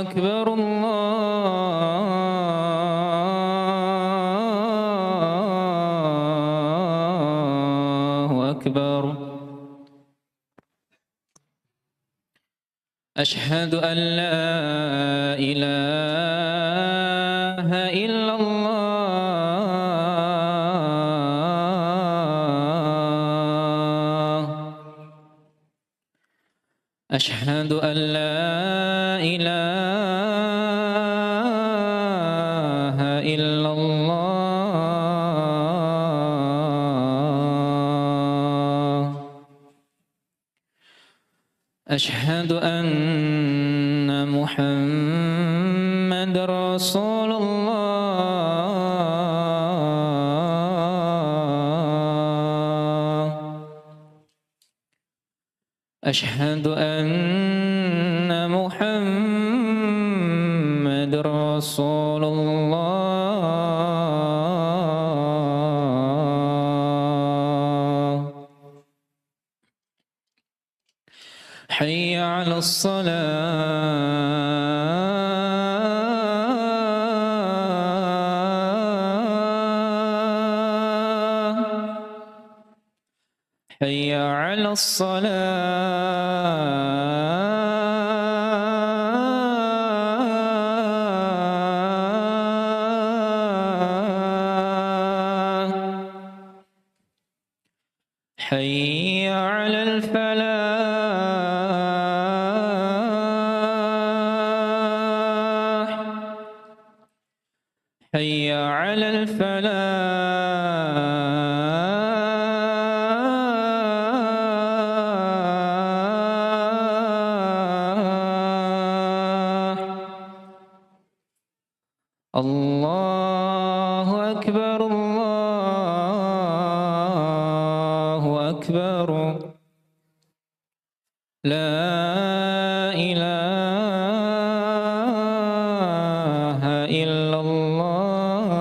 أكبر الله أكبر أشهد أن لا إله إلا الله أشهد أن لا إله إلا الله أشهد أن محمد رسول الله أشهد أن محمد رسول الله حي على الصلاة حي على الصلاة حي على الفلاح حي على الفلاح الله أكبر الله أكبر لا إله إلا الله.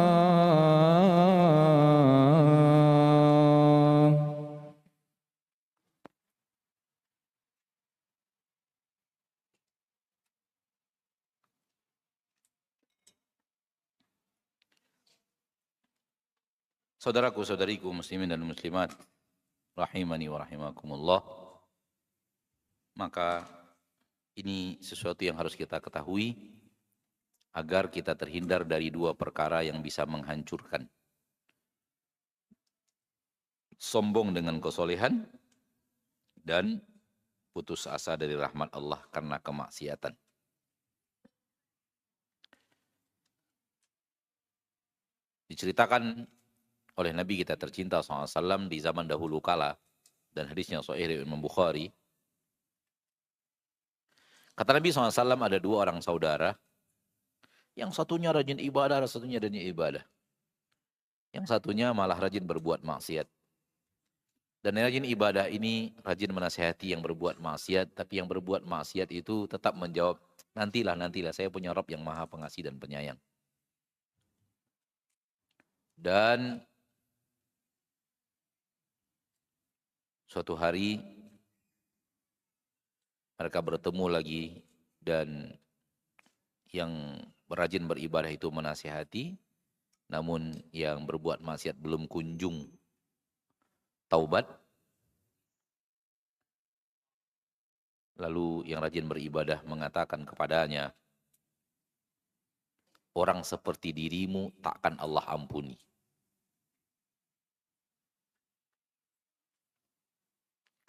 Saudaraku, saudariku, muslimin dan muslimat, rahimani wa rahimakumullah. Maka ini sesuatu yang harus kita ketahui agar kita terhindar dari dua perkara yang bisa menghancurkan. Sombong dengan kesolehan dan putus asa dari rahmat Allah karena kemaksiatan. Diceritakan oleh Nabi kita tercinta SAW di zaman dahulu kala, dan hadisnya sahih dari Imam Bukhari. Kata Nabi SAW, ada dua orang saudara, yang satunya rajin ibadah, satunya rajin ibadah. Yang satunya malah rajin berbuat maksiat. Dan yang rajin ibadah ini rajin menasihati yang berbuat maksiat, tapi yang berbuat maksiat itu tetap menjawab, nantilah, saya punya Rabb yang maha pengasih dan penyayang. Dan suatu hari mereka bertemu lagi dan yang rajin beribadah itu menasihati, namun yang berbuat maksiat belum kunjung taubat. Lalu yang rajin beribadah mengatakan kepadanya, orang seperti dirimu takkan Allah ampuni.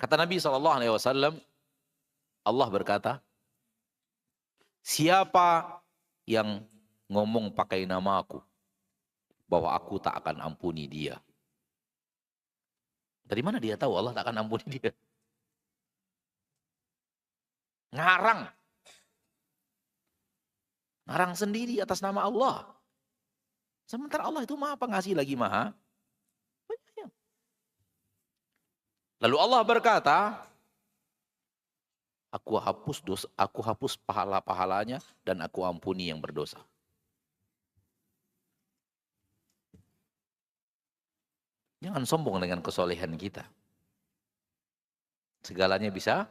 Kata Nabi SAW, Allah berkata, siapa yang ngomong pakai nama aku, bahwa aku tak akan ampuni dia. Dari mana dia tahu Allah tak akan ampuni dia? Ngarang. Ngarang sendiri atas nama Allah. Sementara Allah itu maha pengasih lagi maha penyayang. Lalu Allah berkata, aku hapus pahala-pahalanya dan aku ampuni yang berdosa. Jangan sombong dengan kesolehan kita. Segalanya bisa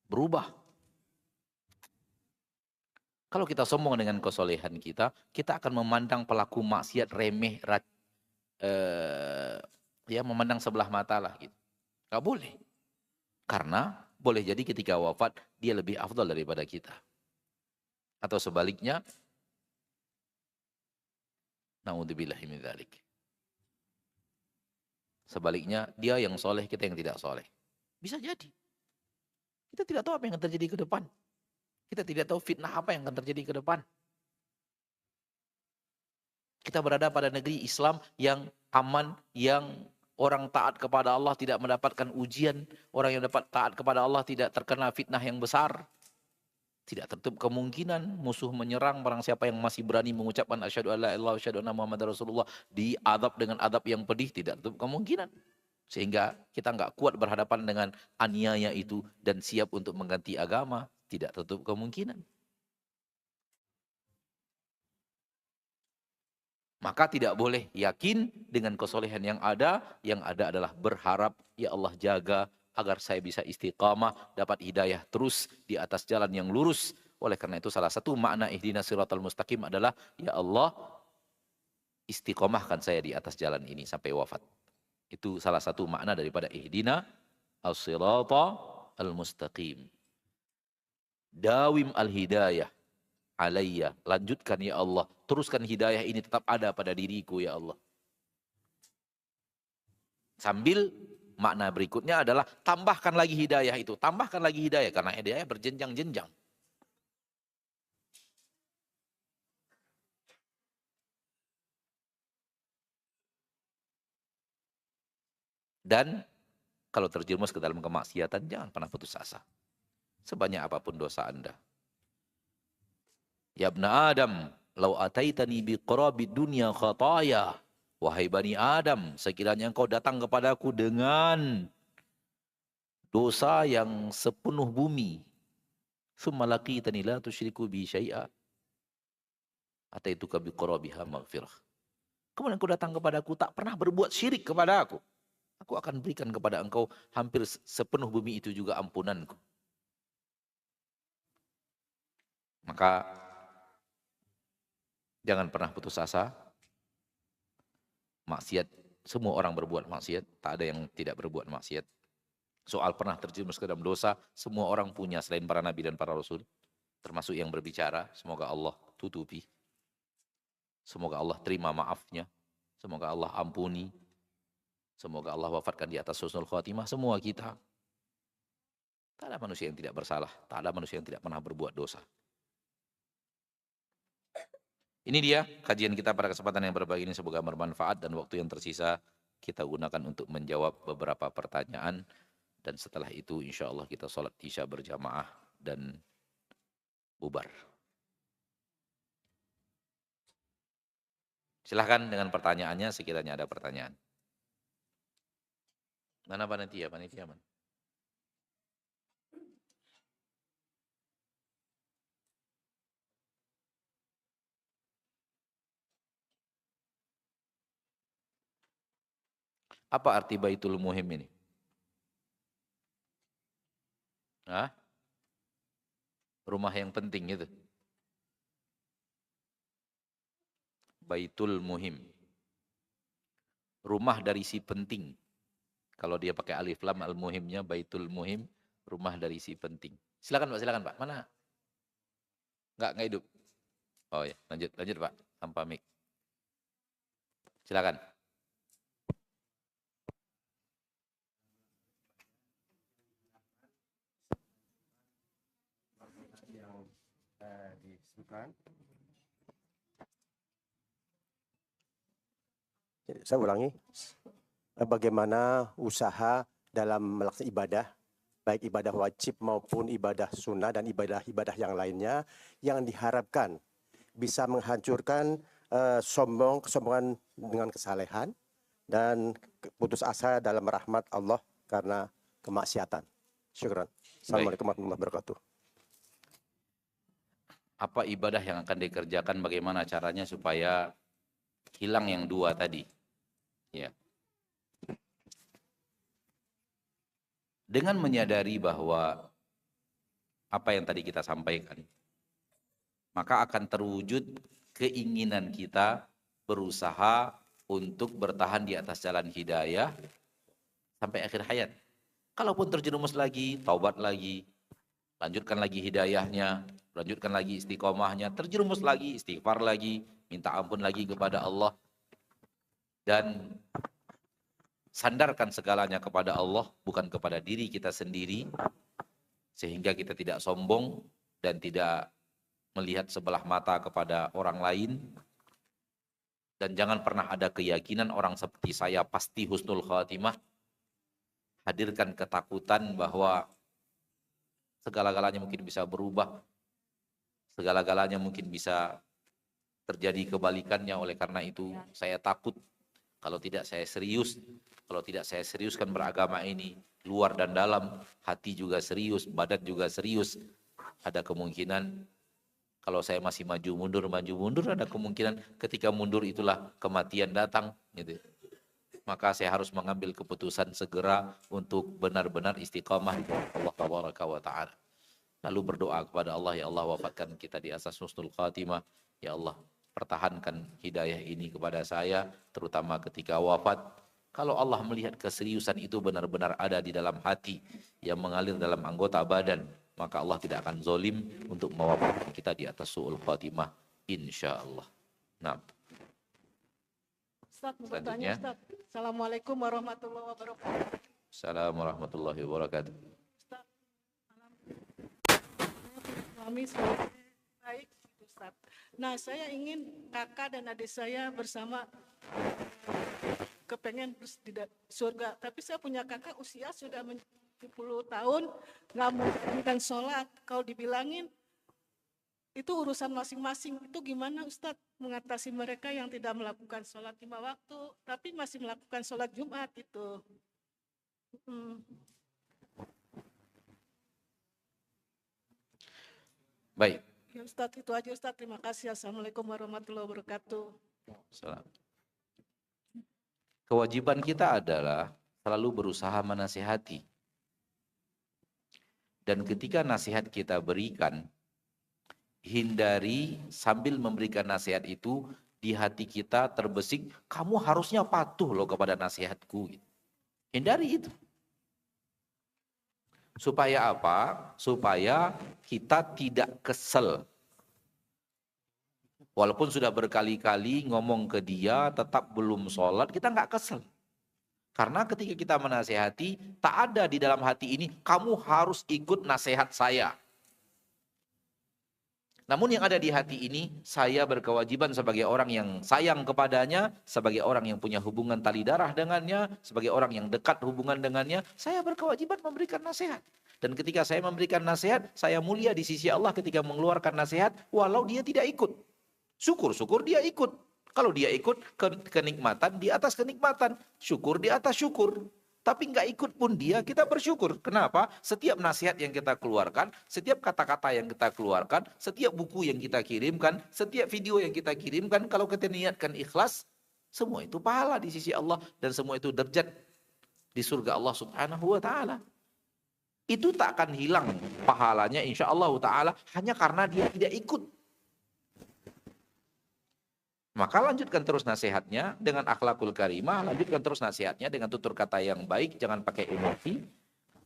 berubah. Kalau kita sombong dengan kesolehan kita, kita akan memandang pelaku maksiat remeh, memandang sebelah mata lah gitu. Gak boleh. Karena boleh jadi ketika wafat dia lebih afdal daripada kita. Atau sebaliknya, naudzubillahi min dzalik. Sebaliknya dia yang soleh, kita yang tidak soleh. Bisa jadi. Kita tidak tahu apa yang akan terjadi ke depan. Kita tidak tahu fitnah apa yang akan terjadi ke depan. Kita berada pada negeri Islam yang aman, yang orang taat kepada Allah tidak mendapatkan ujian. Orang yang dapat taat kepada Allah tidak terkena fitnah yang besar. Tidak tertutup kemungkinan musuh menyerang barang siapa yang masih berani mengucapkan asyhadu alla ilaha illallah wa asyhadu anna muhammadar rasulullah, diadab dengan adab yang pedih, tidak tertutup kemungkinan. Sehingga kita nggak kuat berhadapan dengan aniaya itu dan siap untuk mengganti agama, tidak tertutup kemungkinan. Maka tidak boleh yakin dengan kesolehan yang ada adalah berharap, ya Allah jaga agar saya bisa istiqamah, dapat hidayah terus di atas jalan yang lurus. Oleh karena itu salah satu makna ihdinas siratal mustaqim adalah, ya Allah istiqamahkan saya di atas jalan ini sampai wafat. Itu salah satu makna daripada ihdina as-siratal mustaqim. Dawim al-hidayah alayya, lanjutkan ya Allah, teruskan hidayah ini tetap ada pada diriku ya Allah. Sambil makna berikutnya adalah tambahkan lagi hidayah itu. Tambahkan lagi hidayah, karena hidayah berjenjang-jenjang. Dan kalau terjerumus ke dalam kemaksiatan, jangan pernah putus asa. Sebanyak apapun dosa Anda. Ya ibna Adam, lau ataitani biqarabid dunya khataya. Wahai Bani Adam, sekiranya engkau datang kepadaku dengan dosa yang sepenuh bumi. Summa laqitani la tusyriku bi syai'a. Ataituka biqarabiha maghfirah. Kemudian engkau datang kepadaku tak pernah berbuat syirik kepada aku. Aku akan berikan kepada engkau hampir sepenuh bumi itu juga ampunanku. Maka jangan pernah putus asa. Maksiat, semua orang berbuat maksiat, tak ada yang tidak berbuat maksiat. Soal pernah terjerumus ke dalam dosa, semua orang punya selain para nabi dan para rasul. Termasuk yang berbicara, semoga Allah tutupi. Semoga Allah terima maafnya. Semoga Allah ampuni. Semoga Allah wafatkan di atas husnul khatimah semua kita. Tak ada manusia yang tidak bersalah. Tak ada manusia yang tidak pernah berbuat dosa. Ini dia kajian kita pada kesempatan yang berbagi ini, semoga bermanfaat, dan waktu yang tersisa kita gunakan untuk menjawab beberapa pertanyaan, dan setelah itu insya Allah kita sholat isya berjamaah dan bubar. Silahkan dengan pertanyaannya sekiranya ada pertanyaan. Mana panitia? Panitia mana? Apa arti Baitul Muhim ini? Hah? Rumah yang penting itu. Baitul Muhim. Rumah dari si penting. Kalau dia pakai alif lam, al-muhimnya Baitul Muhim, rumah dari si penting. Silakan Pak, silakan Pak. Mana? Enggak hidup. Oh ya, lanjut Pak, tanpa mic. Silakan. Yang disebutkan. Saya ulangi. Bagaimana usaha dalam melaksanakan ibadah, baik ibadah wajib maupun ibadah sunnah dan ibadah-ibadah yang lainnya, yang diharapkan bisa menghancurkan kesombongan dengan kesalehan dan putus asa dalam rahmat Allah karena kemaksiatan. Syukran. Assalamualaikum warahmatullahi wabarakatuh. Apa ibadah yang akan dikerjakan, bagaimana caranya supaya hilang yang dua tadi? Ya. Dengan menyadari bahwa apa yang tadi kita sampaikan, maka akan terwujud keinginan kita berusaha untuk bertahan di atas jalan hidayah sampai akhir hayat. Kalaupun terjerumus lagi, taubat lagi, lanjutkan lagi hidayahnya, lanjutkan lagi istiqomahnya, terjerumus lagi, istighfar lagi, minta ampun lagi kepada Allah, dan sandarkan segalanya kepada Allah, bukan kepada diri kita sendiri, sehingga kita tidak sombong dan tidak melihat sebelah mata kepada orang lain. Dan jangan pernah ada keyakinan orang seperti saya pasti husnul khatimah. Hadirkan ketakutan bahwa segala-galanya mungkin bisa berubah, segala-galanya mungkin bisa terjadi kebalikannya. Oleh karena itu saya takut. Kalau tidak saya serius, kalau tidak saya seriuskan beragama ini, luar dan dalam, hati juga serius, badan juga serius, ada kemungkinan kalau saya masih maju mundur, ada kemungkinan ketika mundur itulah kematian datang, gitu. Maka saya harus mengambil keputusan segera untuk benar-benar istiqamah di Allah Tabaraka wa Ta'ala. Lalu berdoa kepada Allah, ya Allah wafatkan kita di asas husnul khatimah, ya Allah pertahankan hidayah ini kepada saya, terutama ketika wafat. Kalau Allah melihat keseriusan itu benar-benar ada di dalam hati, yang mengalir dalam anggota badan, maka Allah tidak akan zolim untuk mewafatkan kita di atas su'ul khatimah, insya Allah. Nah, Ustaz, mau bertanya Ustaz. Assalamualaikum warahmatullahi wabarakatuh. Assalamualaikum warahmatullahi wabarakatuh. Suami saya baik, Ustaz. Nah, saya ingin kakak dan adik saya bersama kepengen di surga. Tapi saya punya kakak usia sudah 70 tahun, nggak mau menjalankan sholat. Kalau dibilangin, itu urusan masing-masing. Itu gimana Ustadz mengatasi mereka yang tidak melakukan sholat 5 waktu, tapi masih melakukan sholat Jumat itu? Baik. Ya Ustadz, itu aja Ustadz. Terima kasih. Assalamualaikum warahmatullahi wabarakatuh. Salam. Kewajiban kita adalah selalu berusaha menasihati. Dan ketika nasihat kita berikan, hindari sambil memberikan nasihat itu di hati kita terbesik, kamu harusnya patuh loh kepada nasihatku. Hindari itu. Supaya apa? Supaya kita tidak kesel. Walaupun sudah berkali-kali ngomong ke dia, tetap belum sholat, kita nggak kesel. Karena ketika kita menasehati, tak ada di dalam hati ini, kamu harus ikut nasihat saya. Namun yang ada di hati ini, saya berkewajiban sebagai orang yang sayang kepadanya, sebagai orang yang punya hubungan tali darah dengannya, sebagai orang yang dekat hubungan dengannya, saya berkewajiban memberikan nasihat. Dan ketika saya memberikan nasihat, saya mulia di sisi Allah ketika mengeluarkan nasihat, walau dia tidak ikut. Syukur-syukur dia ikut. Kalau dia ikut, kenikmatan di atas kenikmatan. Syukur di atas syukur. Tapi nggak ikut pun dia, kita bersyukur. Kenapa? Setiap nasihat yang kita keluarkan, setiap kata-kata yang kita keluarkan, setiap buku yang kita kirimkan, setiap video yang kita kirimkan, kalau kita niatkan ikhlas, semua itu pahala di sisi Allah. Dan semua itu derajat di surga Allah Subhanahu wa ta'ala. Itu tak akan hilang pahalanya insya Allah ta'ala hanya karena dia tidak ikut. Maka lanjutkan terus nasihatnya dengan akhlakul karimah, lanjutkan terus nasihatnya dengan tutur kata yang baik, jangan pakai emosi.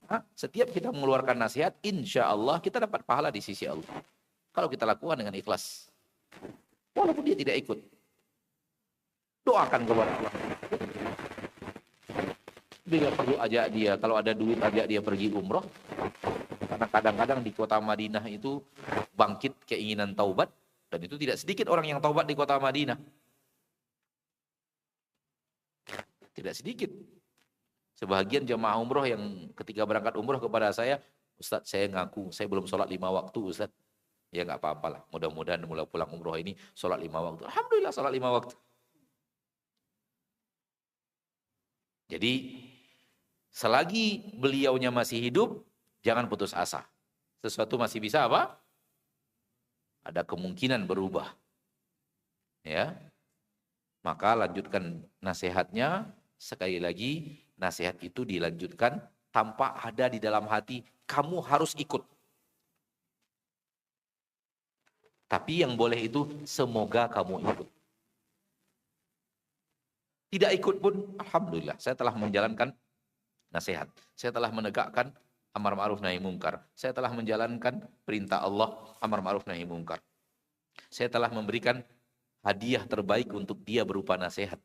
Nah, setiap kita mengeluarkan nasihat, insya Allah kita dapat pahala di sisi Allah. Kalau kita lakukan dengan ikhlas. Walaupun dia tidak ikut. Doakan kepada Allah. Bila perlu ajak dia, kalau ada duit ajak dia pergi umroh. Karena kadang-kadang di kota Madinah itu bangkit keinginan taubat. Dan itu tidak sedikit orang yang taubat di kota Madinah. Tidak sedikit. Sebahagian jemaah umroh yang ketika berangkat umroh kepada saya, Ustadz saya ngaku, saya belum sholat 5 waktu Ustadz. Ya nggak apa-apa lah, mudah-mudahan mulai pulang umroh ini sholat 5 waktu. Alhamdulillah sholat 5 waktu. Jadi selagi beliaunya masih hidup, jangan putus asa. Sesuatu masih bisa apa? Ada kemungkinan berubah. Ya. Maka lanjutkan nasihatnya, sekali lagi nasihat itu dilanjutkan tanpa ada di dalam hati kamu harus ikut. Tapi yang boleh itu semoga kamu ikut. Tidak ikut pun alhamdulillah saya telah menjalankan nasihat. Saya telah menegakkan amar ma'ruf nahi mungkar. Saya telah menjalankan perintah Allah amar ma'ruf nahi mungkar. Saya telah memberikan hadiah terbaik untuk dia berupa nasihat.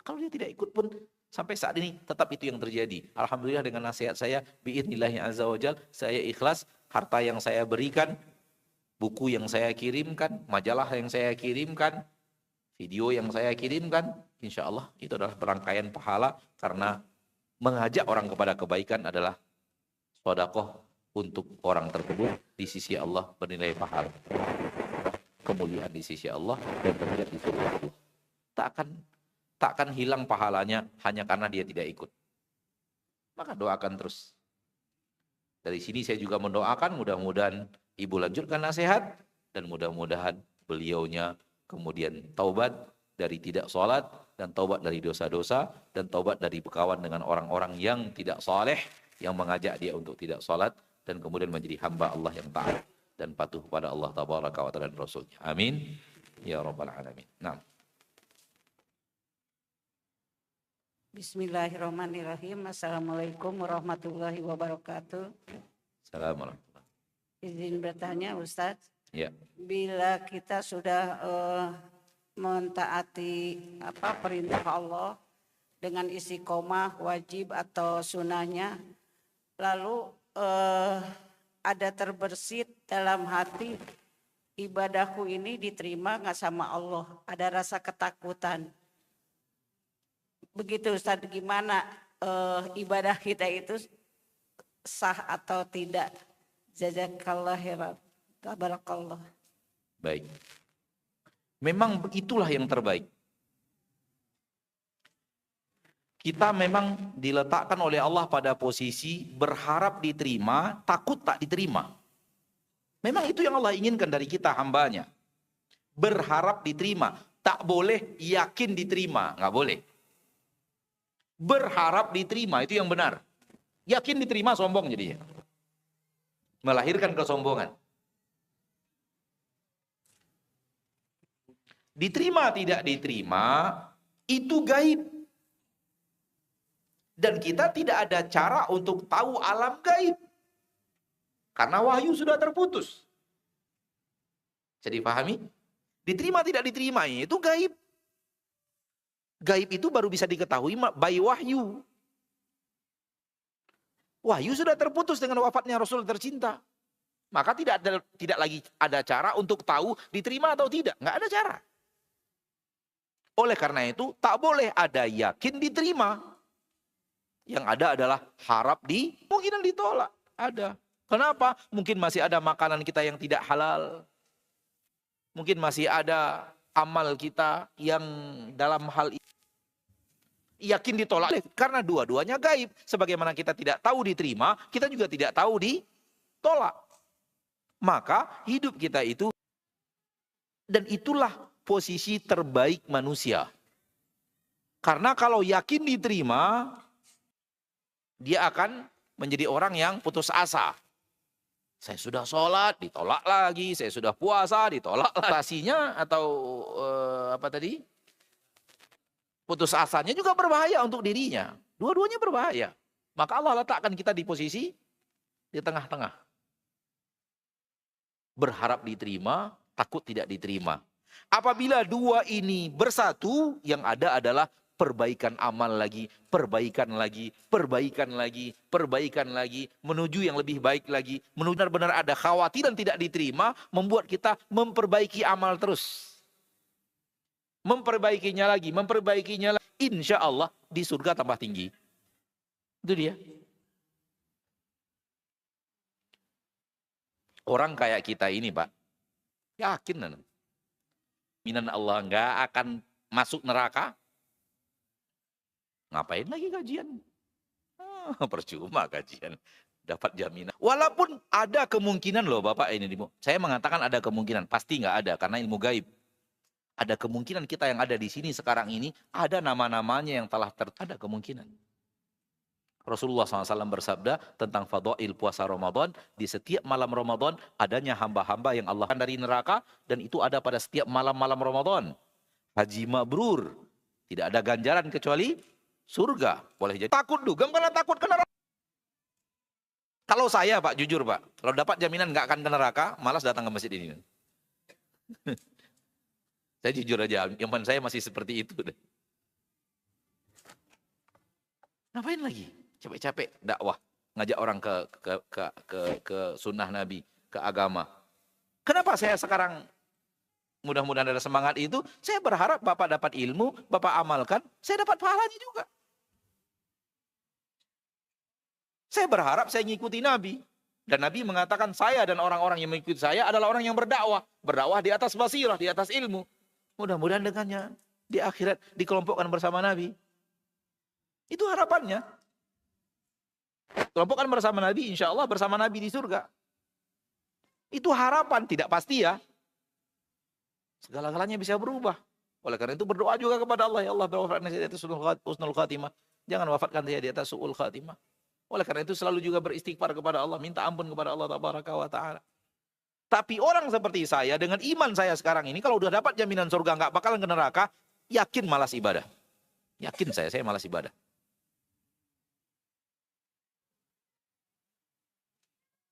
Kalau dia tidak ikut pun sampai saat ini tetap itu yang terjadi. Alhamdulillah dengan nasihat saya biidnillahi azza wajal, saya ikhlas, harta yang saya berikan, buku yang saya kirimkan, majalah yang saya kirimkan, video yang saya kirimkan, insya Allah itu adalah rangkaian pahala karena mengajak orang kepada kebaikan adalah sedekah untuk orang tersebut di sisi Allah bernilai pahala, kemuliaan di sisi Allah dan derajat di surga Allah. Tak akan hilang pahalanya hanya karena dia tidak ikut. Maka doakan terus. Dari sini saya juga mendoakan mudah-mudahan ibu lanjutkan nasihat dan mudah-mudahan beliaunya kemudian taubat dari tidak sholat dan taubat dari dosa-dosa dan taubat dari berkawan dengan orang-orang yang tidak saleh yang mengajak dia untuk tidak sholat dan kemudian menjadi hamba Allah yang taat dan patuh kepada Allah tabaraka wa ta'ala dan Rasulnya. Amin ya rabbal alamin. Nah. Bismillahirrahmanirrahim. Assalamualaikum warahmatullahi wabarakatuh. Assalamualaikum. Izin bertanya Ustadz. Ya. Bila kita sudah mentaati perintah Allah dengan istiqomah, wajib atau sunnahnya. Lalu ada terbersit dalam hati, ibadahku ini diterima nggak sama Allah. Ada rasa ketakutan. Begitu Ustaz, gimana ibadah kita itu sah atau tidak? Jazakallah khairan. Tabarakallah. Baik. Memang itulah yang terbaik. Kita memang diletakkan oleh Allah pada posisi berharap diterima, takut tak diterima. Memang itu yang Allah inginkan dari kita hambanya. Berharap diterima. Tak boleh yakin diterima. Nggak boleh. Berharap diterima, itu yang benar. Yakin diterima, sombong jadinya. Melahirkan kesombongan. Diterima tidak diterima, itu gaib. Dan kita tidak ada cara untuk tahu alam gaib. Karena wahyu sudah terputus. Jadi pahami? Diterima tidak diterima itu gaib. Gaib itu baru bisa diketahui by wahyu. Wahyu sudah terputus dengan wafatnya Rasul tercinta. Maka tidak lagi ada cara untuk tahu diterima atau tidak. Nggak ada cara. Oleh karena itu tak boleh ada yakin diterima. Yang ada adalah harap mungkin ditolak. Ada. Kenapa? Mungkin masih ada makanan kita yang tidak halal. Mungkin masih ada amal kita yang dalam hal ini yakin ditolak. Karena dua-duanya gaib. Sebagaimana kita tidak tahu diterima, kita juga tidak tahu ditolak. Maka hidup kita itu, dan itulah posisi terbaik manusia. Karena kalau yakin diterima, dia akan menjadi orang yang putus asa. Saya sudah sholat, ditolak lagi. Saya sudah puasa, ditolak lagi. Asasinya atau putus asanya juga berbahaya untuk dirinya. Dua-duanya berbahaya. Maka Allah letakkan kita di posisi di tengah-tengah. Berharap diterima, takut tidak diterima. Apabila dua ini bersatu, yang ada adalah perbaikan amal lagi, perbaikan lagi, perbaikan lagi, perbaikan lagi, menuju yang lebih baik lagi. Benar-benar ada khawatiran tidak diterima, membuat kita memperbaiki amal terus. Memperbaikinya lagi, memperbaikinya lagi. Insya Allah di surga tambah tinggi. Itu dia. Orang kayak kita ini Pak, yakin minan Allah nggak akan masuk neraka. Ngapain lagi kajian? Percuma kajian. Dapat jaminan. Walaupun ada kemungkinan loh Bapak ini. Saya mengatakan ada kemungkinan. Pasti nggak ada karena ilmu gaib. Ada kemungkinan kita yang ada di sini sekarang ini. Ada nama-namanya yang telah ada kemungkinan. Rasulullah SAW bersabda tentang fadail puasa Ramadan. Di setiap malam Ramadan adanya hamba-hamba yang Allah dari neraka. Dan itu ada pada setiap malam-malam Ramadan. Haji mabrur. Tidak ada ganjaran kecuali surga. Boleh jadi takut dugem karena takut ke neraka. Kalau saya Pak, jujur Pak, kalau dapat jaminan nggak akan ke neraka, malas datang ke masjid ini. Saya jujur aja, iman saya masih seperti itu. Ngapain lagi? Capek-capek dakwah, ngajak orang ke sunnah Nabi, ke agama. Kenapa saya sekarang mudah-mudahan ada semangat itu? Saya berharap Bapak dapat ilmu, Bapak amalkan, saya dapat pahalanya juga. Saya berharap saya ngikuti Nabi. Dan Nabi mengatakan saya dan orang-orang yang mengikuti saya adalah orang yang berdakwah. Berdakwah di atas basirah, di atas ilmu. Mudah-mudahan dengannya di akhirat dikelompokkan bersama Nabi. Itu harapannya. Kelompokkan bersama Nabi, insya Allah bersama Nabi di surga. Itu harapan, tidak pasti ya. Segala-galanya bisa berubah. Oleh karena itu berdoa juga kepada Allah. Ya Allah, wafatkan saya di atas husnul khatimah. Jangan wafatkan saya di atas su'ul khatimah. Oleh karena itu selalu juga beristighfar kepada Allah. Minta ampun kepada Allah tabaraka wa ta'ala. Tapi orang seperti saya, dengan iman saya sekarang ini, kalau udah dapat jaminan surga, nggak bakalan ke neraka, yakin malas ibadah. Yakin saya malas ibadah.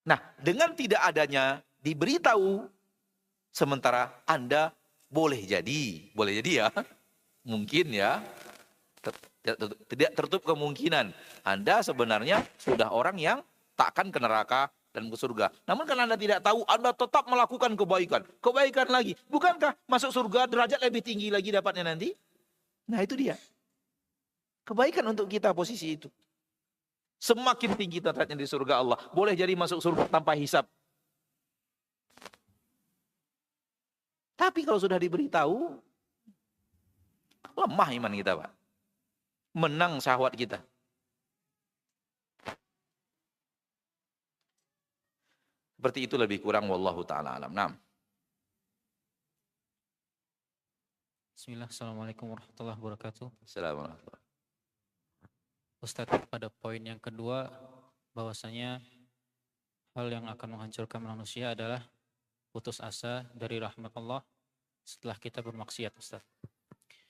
Nah, dengan tidak adanya diberitahu, sementara Anda boleh jadi ya, mungkin ya, Tidak tertutup kemungkinan Anda sebenarnya sudah orang yang takkan ke neraka dan ke surga. Namun karena Anda tidak tahu, Anda tetap melakukan kebaikan. Kebaikan lagi. Bukankah masuk surga derajat lebih tinggi lagi dapatnya nanti? Nah itu dia. Kebaikan untuk kita posisi itu. Semakin tinggi derajatnya di surga Allah. Boleh jadi masuk surga tanpa hisab. Tapi kalau sudah diberitahu, lemah iman kita, Pak. Menang syahwat kita. Seperti itu lebih kurang wallahu taala alam. Naam. Bismillah, Assalamualaikum warahmatullahi wabarakatuh. Assalamualaikum. Ustadz, pada poin yang kedua, bahwasanya hal yang akan menghancurkan manusia adalah putus asa dari rahmat Allah setelah kita bermaksiat, Ustadz.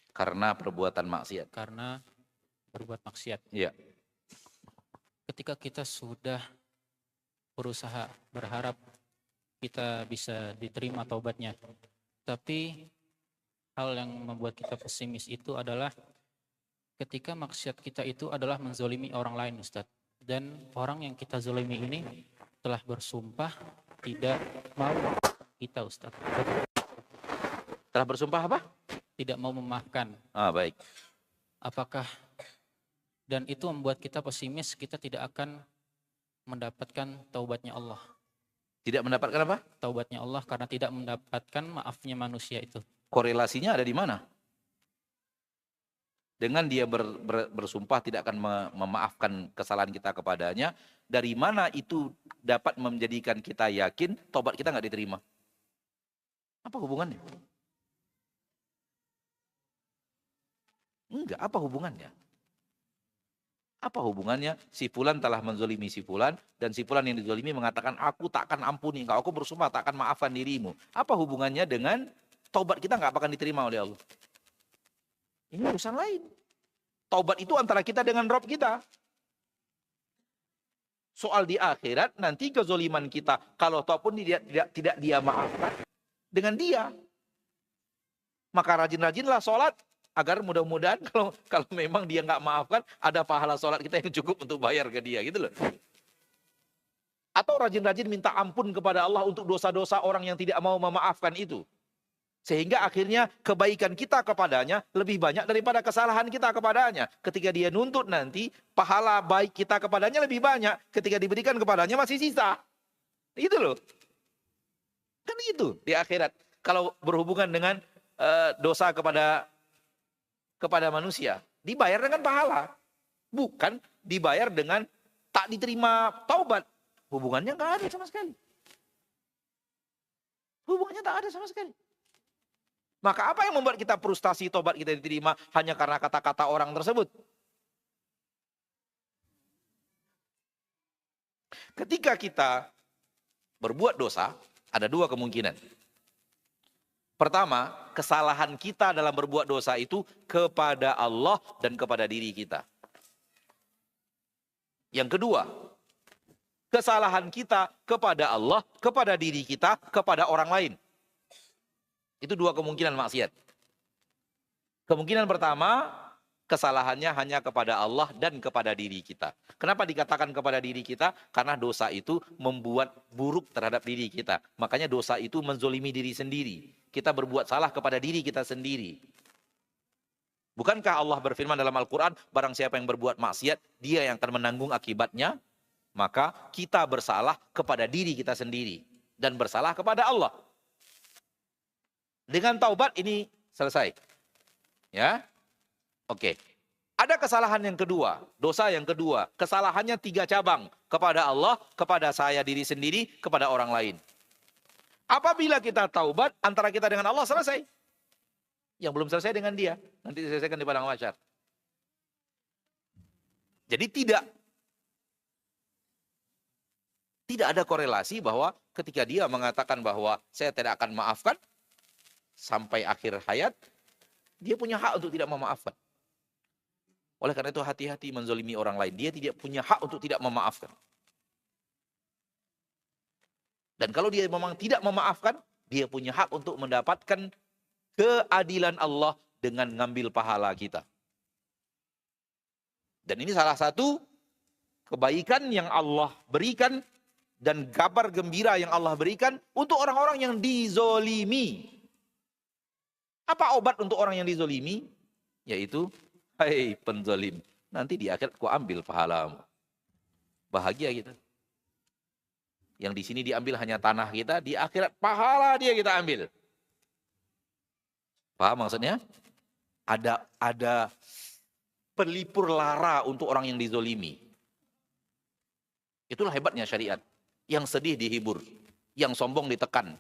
Karena perbuatan maksiat. Karena berbuat maksiat. Iya. Ketika kita sudah berusaha, berharap kita bisa diterima taubatnya, tapi hal yang membuat kita pesimis itu adalah ketika maksiat kita itu adalah menzolimi orang lain, Ustadz. Dan orang yang kita zolimi ini telah bersumpah tidak mau kita, Ustadz. Telah bersumpah apa? Tidak mau memaafkan. Baik. Apakah dan itu membuat kita pesimis, kita tidak akan mendapatkan taubatnya Allah. Tidak mendapatkan apa? Taubatnya Allah karena tidak mendapatkan maafnya manusia itu. Korelasinya ada di mana? Dengan dia bersumpah tidak akan memaafkan kesalahan kita kepadanya, dari mana itu dapat menjadikan kita yakin taubat kita nggak diterima? Apa hubungannya? Enggak, apa hubungannya? Apa hubungannya si fulan telah menzolimi si fulan dan si fulan yang dizolimi mengatakan aku takkan ampuni engkau, aku bersumpah takkan maafkan dirimu. Apa hubungannya dengan taubat kita nggak akan diterima oleh Allah? Ini urusan lain. Taubat itu antara kita dengan Rabb kita. Soal di akhirat nanti kezoliman kita kalau ataupun tidak dia maafkan dengan dia. Maka rajin-rajinlah sholat. Agar mudah-mudahan kalau memang dia nggak maafkan, ada pahala sholat kita yang cukup untuk bayar ke dia, gitu loh. Atau rajin-rajin minta ampun kepada Allah untuk dosa-dosa orang yang tidak mau memaafkan itu. Sehingga akhirnya kebaikan kita kepadanya lebih banyak daripada kesalahan kita kepadanya. Ketika dia nuntut nanti, pahala baik kita kepadanya lebih banyak. Ketika diberikan kepadanya masih sisa. Gitu loh. Kan gitu di akhirat. Kalau berhubungan dengan dosa kepada manusia, dibayar dengan pahala, bukan dibayar dengan tak diterima taubat. Hubungannya nggak ada sama sekali. Hubungannya tak ada sama sekali. Maka apa yang membuat kita frustasi taubat kita diterima hanya karena kata-kata orang tersebut? Ketika kita berbuat dosa, ada dua kemungkinan. Pertama, kesalahan kita dalam berbuat dosa itu kepada Allah dan kepada diri kita. Yang kedua, kesalahan kita kepada Allah, kepada diri kita, kepada orang lain. Itu dua kemungkinan maksiat. Kemungkinan pertama, kesalahannya hanya kepada Allah dan kepada diri kita. Kenapa dikatakan kepada diri kita? Karena dosa itu membuat buruk terhadap diri kita. Makanya dosa itu menzolimi diri sendiri. Kita berbuat salah kepada diri kita sendiri. Bukankah Allah berfirman dalam Al-Quran, barang siapa yang berbuat maksiat, dia yang akan menanggung akibatnya. Maka kita bersalah kepada diri kita sendiri. Dan bersalah kepada Allah. Dengan taubat ini selesai. Ya, oke. Ada kesalahan yang kedua, dosa yang kedua. Kesalahannya 3 cabang. Kepada Allah, kepada saya diri sendiri, kepada orang lain. Apabila kita taubat, antara kita dengan Allah selesai. Yang belum selesai dengan dia. Nanti diselesaikan di padang mahsyar. Jadi tidak ada korelasi bahwa ketika dia mengatakan bahwa saya tidak akan maafkan, sampai akhir hayat, dia punya hak untuk tidak memaafkan. Oleh karena itu hati-hati menzolimi orang lain. Dia tidak punya hak untuk tidak memaafkan. Dan kalau dia memang tidak memaafkan, dia punya hak untuk mendapatkan keadilan Allah dengan ngambil pahala kita. Dan ini salah satu kebaikan yang Allah berikan dan kabar gembira yang Allah berikan untuk orang-orang yang dizolimi. Apa obat untuk orang yang dizolimi? Yaitu, hai penzolim, nanti di akhirat ku ambil pahalamu. Bahagia kita. Yang di sini diambil hanya tanah kita, di akhirat pahala dia kita ambil. Paham maksudnya? Ada pelipur lara untuk orang yang dizolimi. Itulah hebatnya syariat. Yang sedih dihibur, yang sombong ditekan.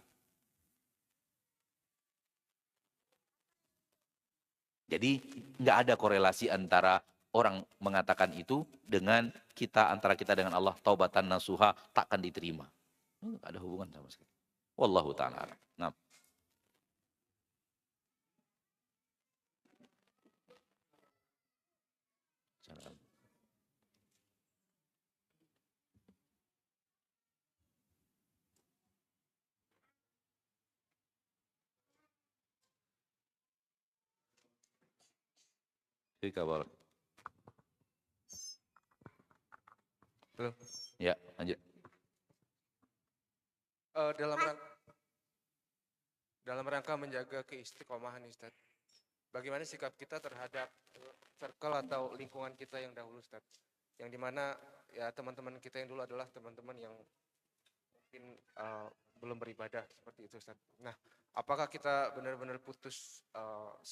Jadi nggak ada korelasi antara orang mengatakan itu dengan kita, antara kita dengan Allah, taubatan nasuha takkan diterima. Nggak ada hubungan sama sekali. Wallahu ta'ala. Nah. Kabar. Halo. Ya, lanjut. Dalam rangka menjaga keistiqomahan Ustaz, bagaimana sikap kita terhadap circle atau lingkungan kita yang dahulu Ustaz? Yang dimana ya teman-teman kita yang dulu adalah teman-teman yang mungkin belum beribadah seperti itu Ustaz. Nah, apakah kita benar-benar putus 100%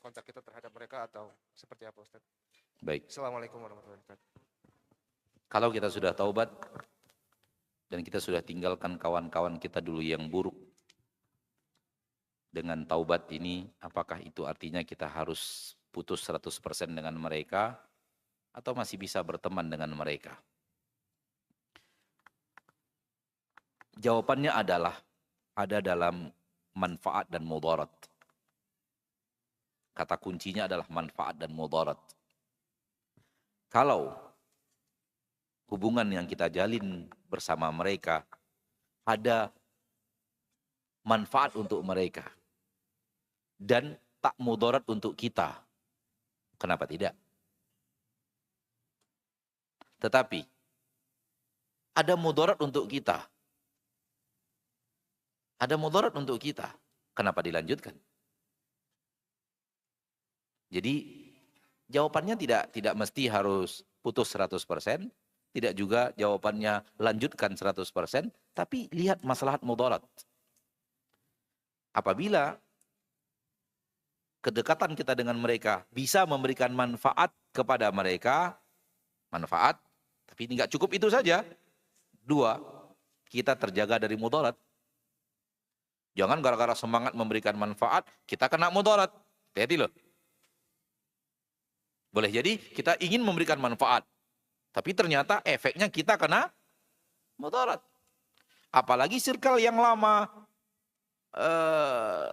kontak kita terhadap mereka atau seperti apa Ustaz? Baik. Assalamualaikum warahmatullahi wabarakatuh. Kalau kita sudah taubat dan kita sudah tinggalkan kawan-kawan kita dulu yang buruk, dengan taubat ini, apakah itu artinya kita harus putus 100% dengan mereka atau masih bisa berteman dengan mereka? Jawabannya adalah ada dalam manfaat dan mudarat. Kata kuncinya adalah manfaat dan mudarat. Kalau hubungan yang kita jalin bersama mereka ada manfaat untuk mereka dan tak mudarat untuk kita, kenapa tidak? Tetapi ada mudarat untuk kita, kenapa dilanjutkan? Jadi jawabannya tidak mesti harus putus 100%, tidak juga jawabannya lanjutkan 100%, tapi lihat maslahat mudarat. Apabila kedekatan kita dengan mereka bisa memberikan manfaat kepada mereka, manfaat, tapi tidak cukup itu saja. 2, kita terjaga dari mudarat. Jangan gara-gara semangat memberikan manfaat, kita kena mudarat. Hati-hati loh. Boleh jadi kita ingin memberikan manfaat, tapi ternyata efeknya kita kena mudarat. Apalagi circle yang lama,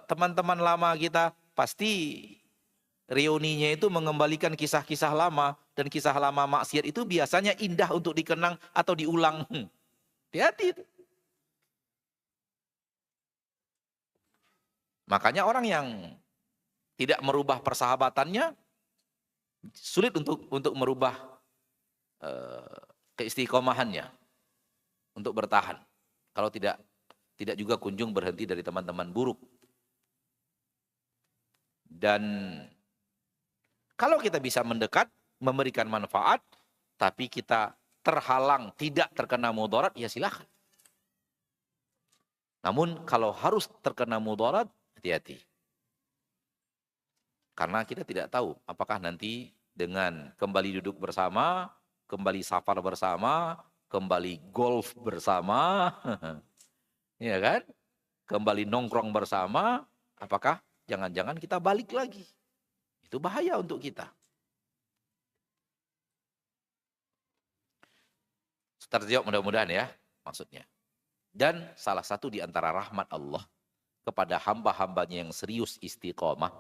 teman-teman lama kita, pasti reuninya itu mengembalikan kisah-kisah lama. Dan kisah lama maksiat itu biasanya indah untuk dikenang atau diulang. Hati-hati itu. Makanya orang yang tidak merubah persahabatannya, sulit untuk merubah keistiqomahannya, untuk bertahan. Kalau tidak juga kunjung berhenti dari teman-teman buruk. Dan kalau kita bisa mendekat, memberikan manfaat, tapi kita terhalang, tidak terkena mudarat, ya silakan. Namun kalau harus terkena mudarat, hati-hati. Karena kita tidak tahu apakah nanti dengan kembali duduk bersama, kembali safar bersama, kembali golf bersama, ya kan? Kembali nongkrong bersama, apakah jangan-jangan kita balik lagi? Itu bahaya untuk kita. Terjawab mudah-mudahan ya maksudnya. Dan salah satu di antara rahmat Allah kepada hamba-hambanya yang serius istiqomah,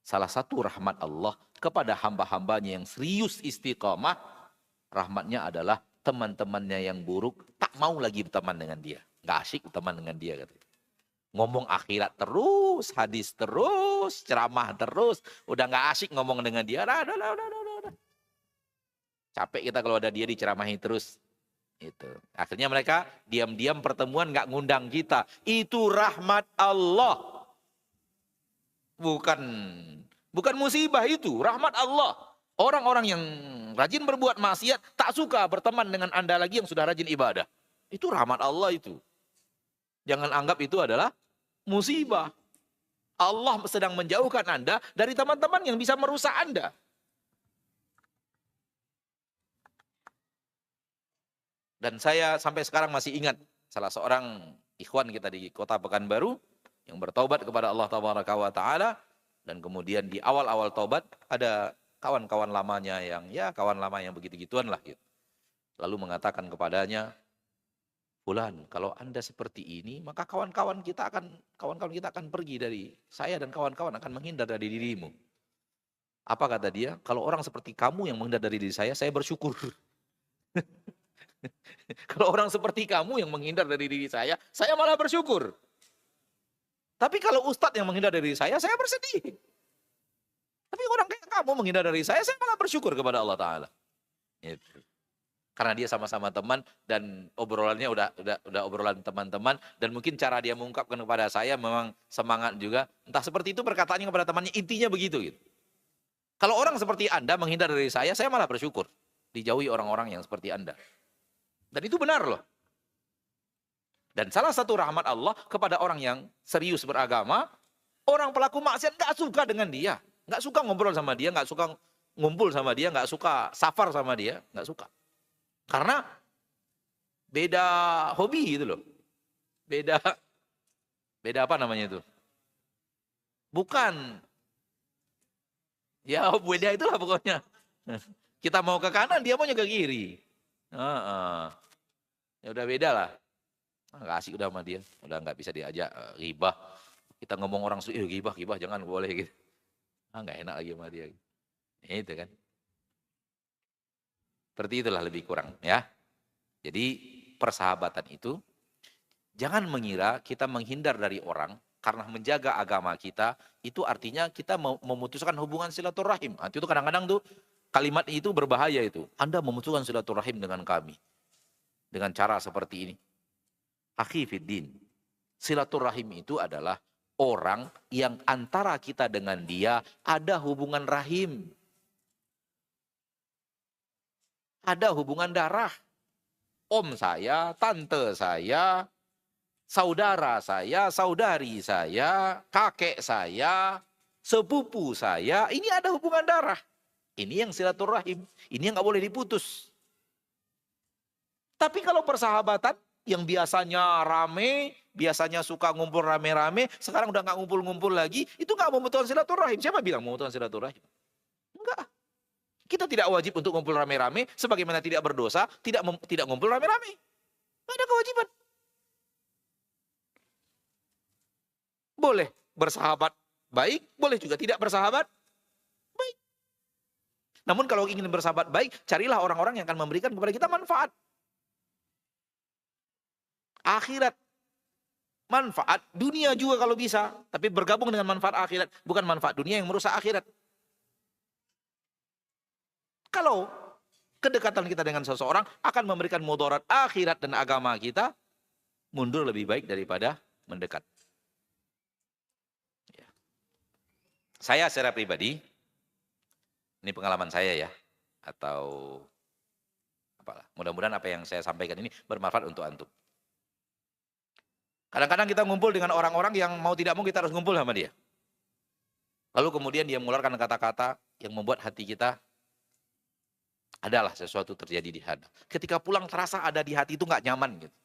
salah satu rahmat Allah kepada hamba-hambanya yang serius istiqomah, rahmatnya adalah teman-temannya yang buruk tak mau lagi berteman dengan dia. Nggak asyik berteman dengan dia. Katanya. Ngomong akhirat terus, hadis terus, ceramah terus. Udah nggak asyik ngomong dengan dia. Udah. Capek kita kalau ada dia diceramahi terus. Itu. Akhirnya mereka diam-diam pertemuan nggak ngundang kita. Itu rahmat Allah. Bukan musibah itu, rahmat Allah. Orang-orang yang rajin berbuat maksiat tak suka berteman dengan Anda lagi yang sudah rajin ibadah. Itu rahmat Allah itu. Jangan anggap itu adalah musibah. Allah sedang menjauhkan Anda dari teman-teman yang bisa merusak Anda. Dan saya sampai sekarang masih ingat salah seorang ikhwan kita di kota Pekanbaru yang bertaubat kepada Allah Taala, dan kemudian di awal-awal taubat ada kawan-kawan lamanya yang kawan lama yang begitu-gituan lah gitu. Lalu mengatakan kepadanya, "Fulan, kalau Anda seperti ini, maka kawan-kawan kita akan pergi dari saya dan kawan-kawan akan menghindar dari dirimu." Apa kata dia? "Kalau orang seperti kamu yang menghindar dari diri saya bersyukur." Kalau orang seperti kamu yang menghindar dari diri saya malah bersyukur. Tapi kalau ustadz yang menghindar dari saya bersedih. Tapi orang kayak kamu menghindar dari saya malah bersyukur kepada Allah Ta'ala. Itu. Karena dia sama-sama teman dan obrolannya udah obrolan teman-teman. Dan mungkin cara dia mengungkapkan kepada saya memang semangat juga. Entah seperti itu perkataannya kepada temannya, intinya begitu gitu. Kalau orang seperti Anda menghindar dari saya malah bersyukur. Dijauhi orang-orang yang seperti Anda. Dan itu benar loh. Dan salah satu rahmat Allah kepada orang yang serius beragama, orang pelaku maksiat gak suka dengan dia. Gak suka ngobrol sama dia, gak suka ngumpul sama dia, gak suka safar sama dia, gak suka. Karena beda hobi gitu loh. Beda apa namanya itu? Bukan. Ya beda itulah pokoknya. Kita mau ke kanan, dia maunya ke kiri. Ya udah beda lah. Nggak asik udah sama dia. Udah nggak bisa diajak ghibah. Kita ngomong orang ghibah jangan boleh gitu. Nggak enak lagi sama dia. Ya, itu kan. Seperti itulah lebih kurang ya. Jadi persahabatan itu jangan mengira kita menghindar dari orang karena menjaga agama kita, itu artinya kita memutuskan hubungan silaturahim. Itu kadang-kadang tuh kalimat itu berbahaya itu. Anda memutuskan silaturahim dengan kami. Dengan cara seperti ini. Akhi fiddin, silaturahim itu adalah orang yang antara kita dengan dia ada hubungan rahim. Ada hubungan darah. Om saya, tante saya, saudara saya, saudari saya, kakek saya, sepupu saya, ini ada hubungan darah. Ini yang silaturahim, ini yang gak boleh diputus. Tapi kalau persahabatan yang biasanya rame, biasanya suka ngumpul rame-rame, sekarang udah gak ngumpul-ngumpul lagi, itu gak memutuskan silaturahim. Siapa bilang memutuskan silaturahim? Enggak. Kita tidak wajib untuk ngumpul rame-rame, sebagaimana tidak berdosa, tidak ngumpul rame-rame. Gak ada kewajiban. Boleh bersahabat baik, boleh juga tidak bersahabat baik. Namun kalau ingin bersahabat baik, carilah orang-orang yang akan memberikan kepada kita manfaat. Akhirat, manfaat dunia juga kalau bisa, tapi bergabung dengan manfaat akhirat, bukan manfaat dunia yang merusak akhirat. Kalau kedekatan kita dengan seseorang akan memberikan mudarat akhirat dan agama kita, mundur lebih baik daripada mendekat. Ya. Saya secara pribadi, ini pengalaman saya ya, atau apalah, mudah-mudahan apa yang saya sampaikan ini bermanfaat untuk antum. Kadang-kadang kita ngumpul dengan orang-orang yang mau tidak mau kita harus ngumpul sama dia. Lalu kemudian dia mengeluarkan kata-kata yang membuat hati kita adalah sesuatu terjadi di hati. Ketika pulang terasa ada di hati itu nggak nyaman gitu.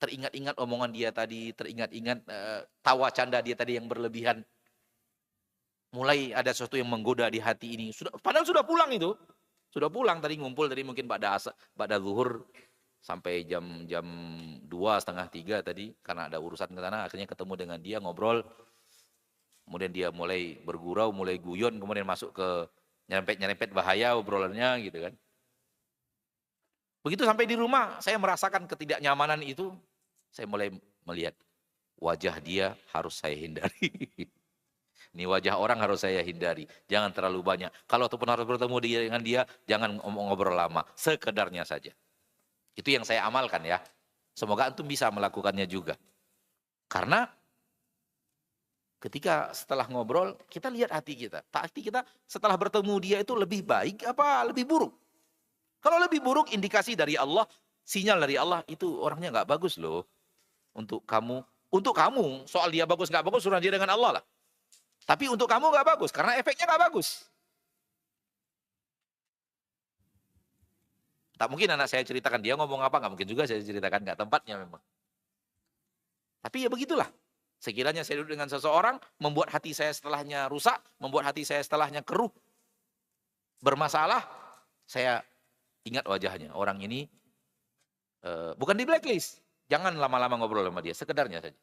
Teringat-ingat omongan dia tadi, teringat-ingat tawa canda dia tadi yang berlebihan. Mulai ada sesuatu yang menggoda di hati ini. Padahal sudah pulang itu. Sudah pulang tadi ngumpul tadi mungkin pada zuhur sampai jam 2, setengah 3 tadi karena ada urusan ke sana, akhirnya ketemu dengan dia ngobrol. Kemudian dia mulai bergurau, mulai guyon, kemudian masuk ke nyerempet bahaya obrolannya gitu kan. Begitu sampai di rumah, saya merasakan ketidaknyamanan itu, saya mulai melihat wajah dia harus saya hindari. Ini wajah orang harus saya hindari. Jangan terlalu banyak. Kalau ataupun harus bertemu dengan dia, jangan ngobrol lama. Sekedarnya saja. Itu yang saya amalkan ya. Semoga antum bisa melakukannya juga. Karena ketika setelah ngobrol, kita lihat hati kita. Hati kita setelah bertemu dia itu lebih baik apa lebih buruk? Kalau lebih buruk, indikasi dari Allah, sinyal dari Allah, itu orangnya nggak bagus loh. Untuk kamu, soal dia bagus nggak bagus, suruh dia dengan Allah lah. Tapi untuk kamu nggak bagus, karena efeknya nggak bagus. Tak mungkin anak saya ceritakan dia ngomong apa, nggak mungkin juga saya ceritakan, nggak tempatnya memang. Tapi ya begitulah. Sekiranya saya duduk dengan seseorang, membuat hati saya setelahnya rusak, membuat hati saya setelahnya keruh, bermasalah, saya ingat wajahnya. Orang ini bukan di blacklist. Jangan lama-lama ngobrol sama dia, sekedarnya saja.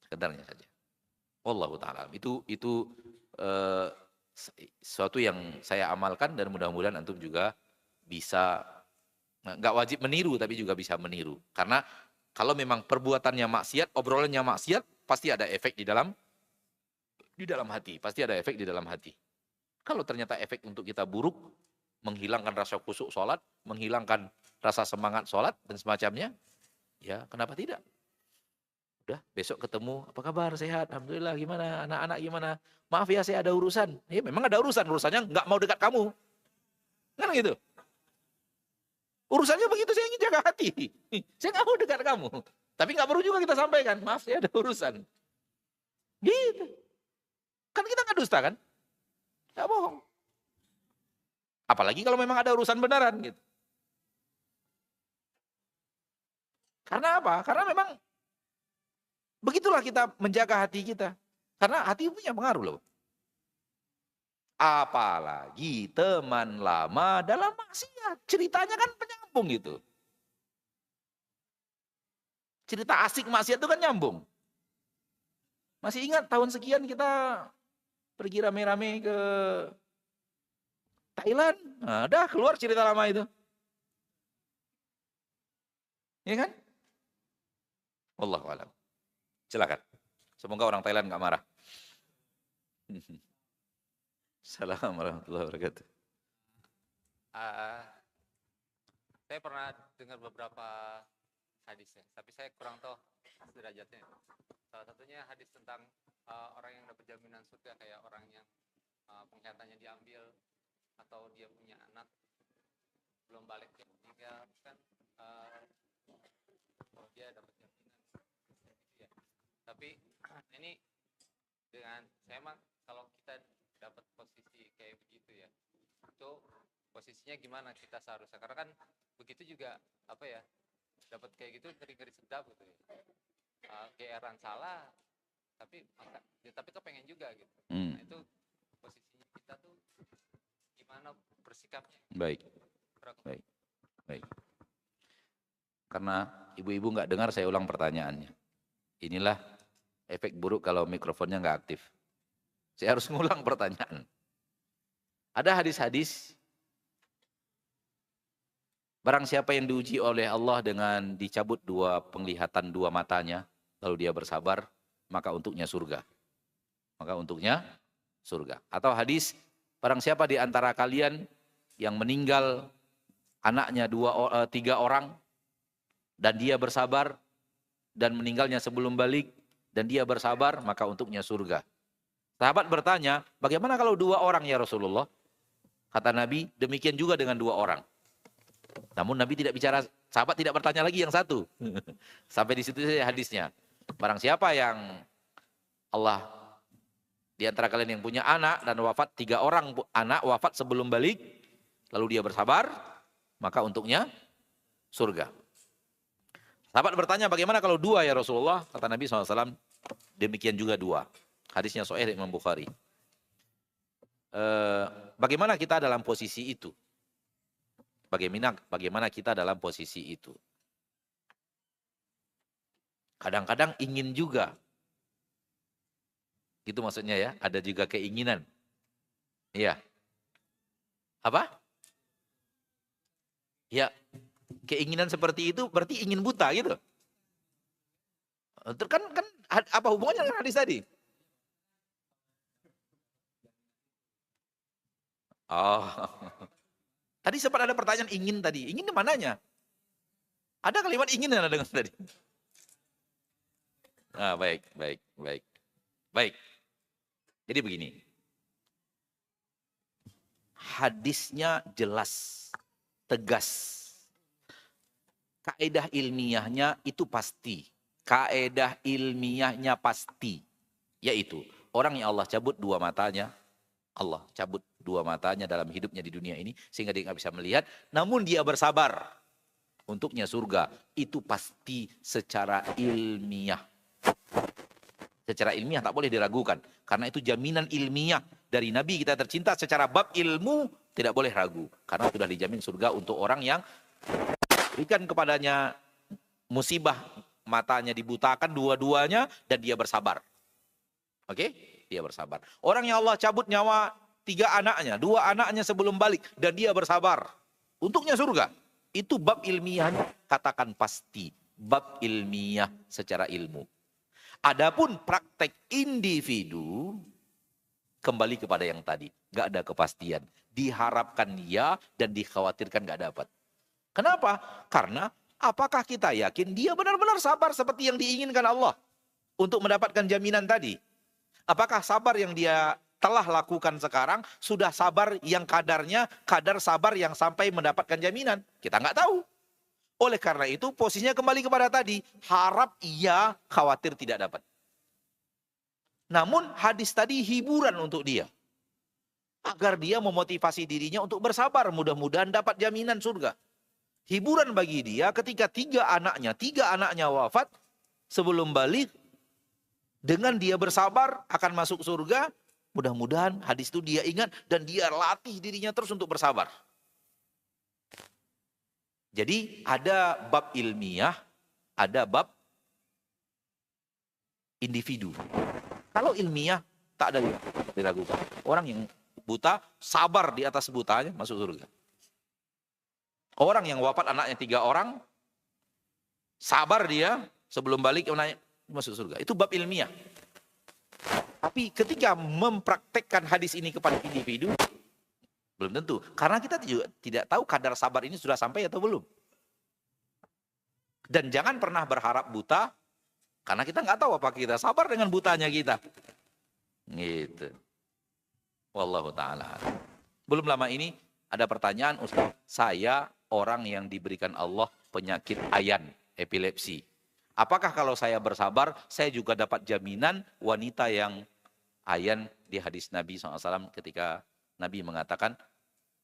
Sekedarnya saja. Wallahu ta'ala. Itu sesuatu yang saya amalkan dan mudah-mudahan antum juga bisa, nggak wajib meniru tapi juga bisa meniru. Karena kalau memang perbuatannya maksiat, obrolannya maksiat, pasti ada efek di dalam hati. Pasti ada efek di dalam hati. Kalau ternyata efek untuk kita buruk, menghilangkan rasa khusyuk sholat, menghilangkan rasa semangat sholat dan semacamnya, ya kenapa tidak? Udah, besok ketemu, apa kabar, sehat, alhamdulillah, gimana, anak-anak gimana? Maaf ya saya ada urusan. Ya memang ada urusan, urusannya nggak mau dekat kamu. Kan gitu. Urusannya begitu, saya ingin jaga hati. Saya nggak mau dekat kamu. Tapi nggak perlu juga kita sampaikan, maaf saya ada urusan. Gitu. Kan kita nggak dusta kan? Nggak bohong. Apalagi kalau memang ada urusan beneran gitu. Karena apa? Karena memang begitulah kita menjaga hati kita. Karena hati punya pengaruh loh. Apalagi teman lama dalam maksiat. Ceritanya kan penyambung gitu. Cerita asik maksiat itu kan nyambung. Masih ingat tahun sekian kita pergi rame-rame ke Thailand. Nah, udah keluar cerita lama itu. Ya kan? Wallahu a'lam. Silakan. Semoga orang Thailand nggak marah. Assalamualaikum warahmatullahi wabarakatuh. Saya pernah dengar beberapa hadisnya, tapi saya kurang tahu derajatnya. Salah satunya hadis tentang orang yang dapat jaminan surga, kayak orang yang pengkhianatannya diambil atau dia punya anak belum balik tinggal kan, dia dapat jaminan gitu ya. Tapi ini dengan saya emang kalau kita dapat posisi kayak begitu ya, itu posisinya gimana kita seharusnya, karena kan begitu juga apa ya, dapat kayak gitu ngeri-ngeri sedap gitu ya. Geeran salah tapi kepengen juga gitu. Nah, itu posisinya kita tuh gimana bersikapnya? Baik. Karena ibu-ibu nggak dengar, saya ulang pertanyaannya. Inilah efek buruk kalau mikrofonnya nggak aktif. Saya harus ngulang pertanyaan. Ada hadis-hadis, barang siapa yang diuji oleh Allah dengan dicabut penglihatan dua matanya, lalu dia bersabar, maka untuknya surga. Atau hadis, barang siapa di antara kalian yang meninggal anaknya 3 orang, dan dia bersabar, dan meninggalnya sebelum balik, dan dia bersabar, maka untuknya surga. Sahabat bertanya, bagaimana kalau 2 orang ya Rasulullah? Kata Nabi, demikian juga dengan 2 orang. Namun Nabi tidak bicara, sahabat tidak bertanya lagi yang satu. Sampai di situ saja hadisnya. Barang siapa yang Allah di antara kalian yang punya anak dan wafat 3 orang anak wafat sebelum balik, lalu dia bersabar, maka untuknya surga. Sahabat bertanya, bagaimana kalau 2 ya Rasulullah? Kata Nabi SAW, demikian juga 2. Hadisnya Sahih Imam Bukhari. Bagaimana kita dalam posisi itu? Bagaimana kita dalam posisi itu? Kadang-kadang ingin juga. Itu maksudnya ya, ada juga keinginan. Iya. Apa? Ya, keinginan seperti itu berarti ingin buta gitu. Kan apa hubungannya dengan hadis tadi? Oh. Tadi sempat ada pertanyaan ingin tadi. Ingin di mananya? Ada kalimat ingin yang ada dengar tadi? Ah, baik. Baik. Jadi begini. Hadisnya jelas, tegas. Kaedah ilmiahnya itu pasti. Kaedah ilmiahnya pasti. Yaitu, orang yang Allah cabut dua matanya. Allah cabut dua matanya dalam hidupnya di dunia ini. Sehingga dia nggak bisa melihat. Namun dia bersabar. Untuknya surga. Itu pasti secara ilmiah. Secara ilmiah tak boleh diragukan. Karena itu jaminan ilmiah dari Nabi kita tercinta. Secara bab ilmu tidak boleh ragu. Karena sudah dijamin surga untuk orang yang berikan kepadanya musibah, matanya dibutakan dua-duanya dan dia bersabar. Oke? Dia bersabar. Orang yang Allah cabut nyawa 3 anaknya, 2 anaknya sebelum balik dan dia bersabar. Untuknya surga. Itu bab ilmiahnya, katakan pasti. Bab ilmiah secara ilmu. Adapun praktek individu, kembali kepada yang tadi. Gak ada kepastian. Diharapkan ya dan dikhawatirkan gak dapat. Kenapa? Karena apakah kita yakin dia benar-benar sabar seperti yang diinginkan Allah untuk mendapatkan jaminan tadi? Apakah sabar yang dia telah lakukan sekarang sudah sabar yang kadarnya, kadar sabar yang sampai mendapatkan jaminan? Kita nggak tahu. Oleh karena itu posisinya kembali kepada tadi, harap iya, khawatir tidak dapat. Namun hadis tadi hiburan untuk dia. Agar dia memotivasi dirinya untuk bersabar, mudah-mudahan dapat jaminan surga. Hiburan bagi dia ketika 3 anaknya wafat sebelum balik. Dengan dia bersabar akan masuk surga. Mudah-mudahan hadis itu dia ingat dan dia latih dirinya terus untuk bersabar. Jadi ada bab ilmiah, ada bab individu. Kalau ilmiah tak ada diragukan. Orang yang buta sabar di atas butanya masuk surga. Orang yang wafat anaknya 3 orang, sabar dia sebelum balik masuk surga. Itu bab ilmiah. Tapi ketika mempraktekkan hadis ini kepada individu, belum tentu. Karena kita juga tidak tahu kadar sabar ini sudah sampai atau belum. Dan jangan pernah berharap buta, karena kita nggak tahu apakah kita sabar dengan butanya kita. Gitu. Wallahu ta'ala. Belum lama ini ada pertanyaan, Ustaz, saya orang yang diberikan Allah penyakit ayan, epilepsi. Apakah kalau saya bersabar, saya juga dapat jaminan wanita yang ayan di hadis Nabi SAW ketika Nabi mengatakan,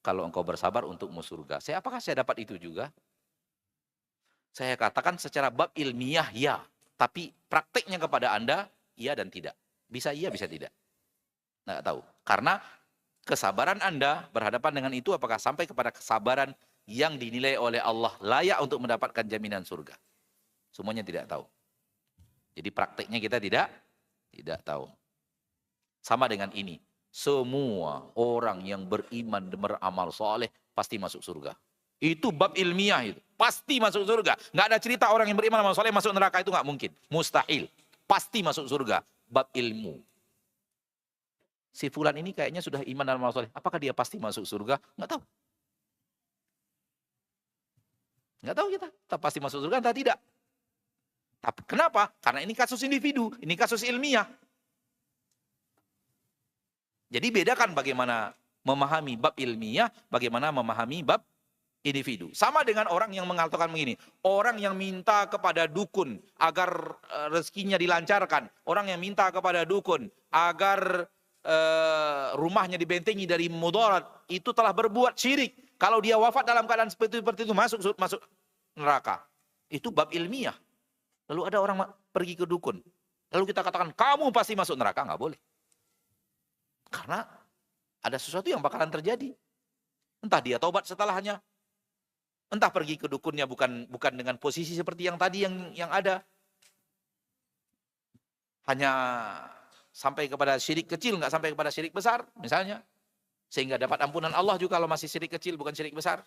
kalau engkau bersabar untukmu surga. Apakah saya dapat itu juga? Saya katakan secara bab ilmiah ya, tapi prakteknya kepada Anda, iya dan tidak. Bisa iya, bisa tidak. Nggak tahu. Karena kesabaran Anda berhadapan dengan itu apakah sampai kepada kesabaran yang dinilai oleh Allah layak untuk mendapatkan jaminan surga. Semuanya tidak tahu. Jadi prakteknya kita tidak tahu. Sama dengan ini. Semua orang yang beriman dan beramal soleh pasti masuk surga. Itu bab ilmiah itu. Pasti masuk surga. Nggak ada cerita orang yang beriman dan beramal soleh masuk neraka, itu nggak mungkin. Mustahil. Pasti masuk surga. Bab ilmu. Si fulan ini kayaknya sudah iman dan amal soleh. Apakah dia pasti masuk surga? Nggak tahu. Nggak tahu kita. Entah pasti masuk surga, entah tidak. Tapi kenapa? Karena ini kasus individu. Ini kasus ilmiah. Jadi bedakan bagaimana memahami bab ilmiah, bagaimana memahami bab individu. Sama dengan orang yang mengatakan begini. Orang yang minta kepada dukun agar rezekinya dilancarkan. Orang yang minta kepada dukun agar rumahnya dibentengi dari mudarat, itu telah berbuat syirik. Kalau dia wafat dalam keadaan seperti itu masuk neraka. Itu bab ilmiah. Lalu ada orang pergi ke dukun. Lalu kita katakan kamu pasti masuk neraka, nggak boleh. Karena ada sesuatu yang bakalan terjadi. Entah dia taubat setelahnya, entah pergi ke dukunnya bukan dengan posisi seperti yang tadi yang ada. Hanya sampai kepada syirik kecil, nggak sampai kepada syirik besar, misalnya. Sehingga dapat ampunan Allah juga kalau masih syirik kecil, bukan syirik besar.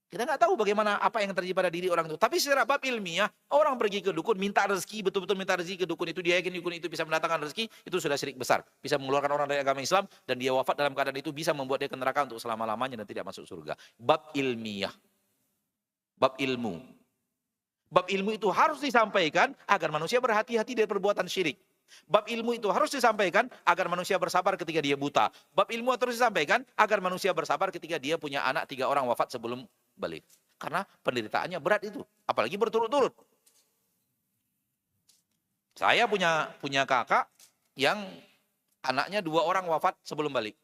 Kita nggak tahu bagaimana apa yang terjadi pada diri orang itu. Tapi secara bab ilmiah, orang pergi ke dukun, minta rezeki, betul-betul minta rezeki ke dukun itu, dia yakin dukun itu bisa mendatangkan rezeki, itu sudah syirik besar. Bisa mengeluarkan orang dari agama Islam, dan dia wafat dalam keadaan itu bisa membuat dia ke neraka untuk selama-lamanya dan tidak masuk surga. Bab ilmiah. Bab ilmu. Bab ilmu itu harus disampaikan agar manusia berhati-hati dari perbuatan syirik. Bab ilmu itu harus disampaikan agar manusia bersabar ketika dia buta. Bab ilmu harus disampaikan agar manusia bersabar ketika dia punya anak 3 orang wafat sebelum balik. Karena penderitaannya berat itu, apalagi berturut-turut. Saya punya kakak yang anaknya 2 orang wafat sebelum balik.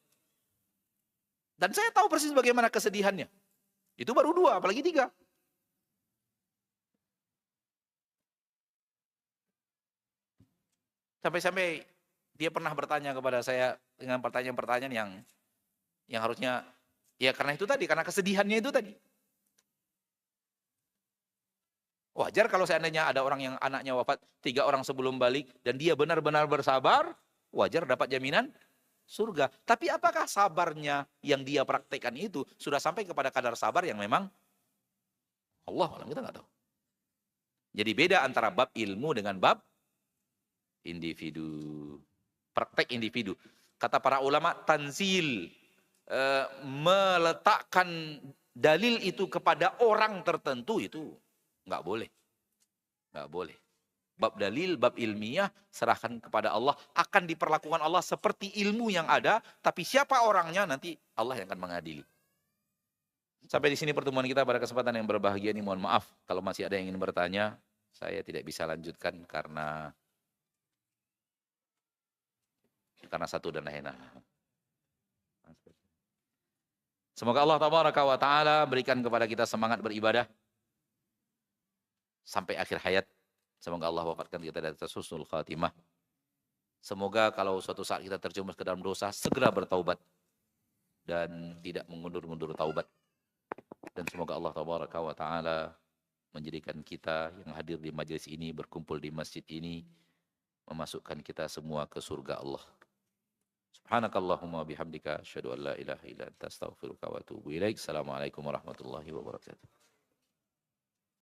Dan saya tahu persis bagaimana kesedihannya. Itu baru 2, apalagi 3. Sampai-sampai dia pernah bertanya kepada saya dengan pertanyaan-pertanyaan yang harusnya, ya karena itu tadi, karena kesedihannya itu tadi. Wajar kalau seandainya ada orang yang anaknya wafat 3 orang sebelum balik dan dia benar-benar bersabar, wajar dapat jaminan surga. Tapi apakah sabarnya yang dia praktekkan itu sudah sampai kepada kadar sabar yang memang Allah alam, kita nggak tahu. Jadi beda antara bab ilmu dengan bab individu. Praktek individu. Kata para ulama, tanzil, meletakkan dalil itu kepada orang tertentu itu nggak boleh. Nggak boleh. Bab dalil, bab ilmiah, serahkan kepada Allah. Akan diperlakukan Allah seperti ilmu yang ada, tapi siapa orangnya nanti Allah yang akan mengadili. Sampai di sini pertemuan kita pada kesempatan yang berbahagia ini. Mohon maaf kalau masih ada yang ingin bertanya. Saya tidak bisa lanjutkan karena satu dan lain-lain. Semoga Allah tabaraka wa ta'ala berikan kepada kita semangat beribadah sampai akhir hayat. Semoga Allah wafatkan kita dari atas husnul khatimah. Semoga kalau suatu saat kita terjerumus ke dalam dosa, segera bertaubat dan tidak mengundur-undur taubat. Dan semoga Allah tabaraka wa ta'ala menjadikan kita yang hadir di majelis ini, berkumpul di masjid ini, memasukkan kita semua ke surga Allah. Subhanakallahumma bihamdika asyhadu an la ilaha illa anta astaghfiruka wa atubu ilaik. Assalamualaikum warahmatullahi wabarakatuh.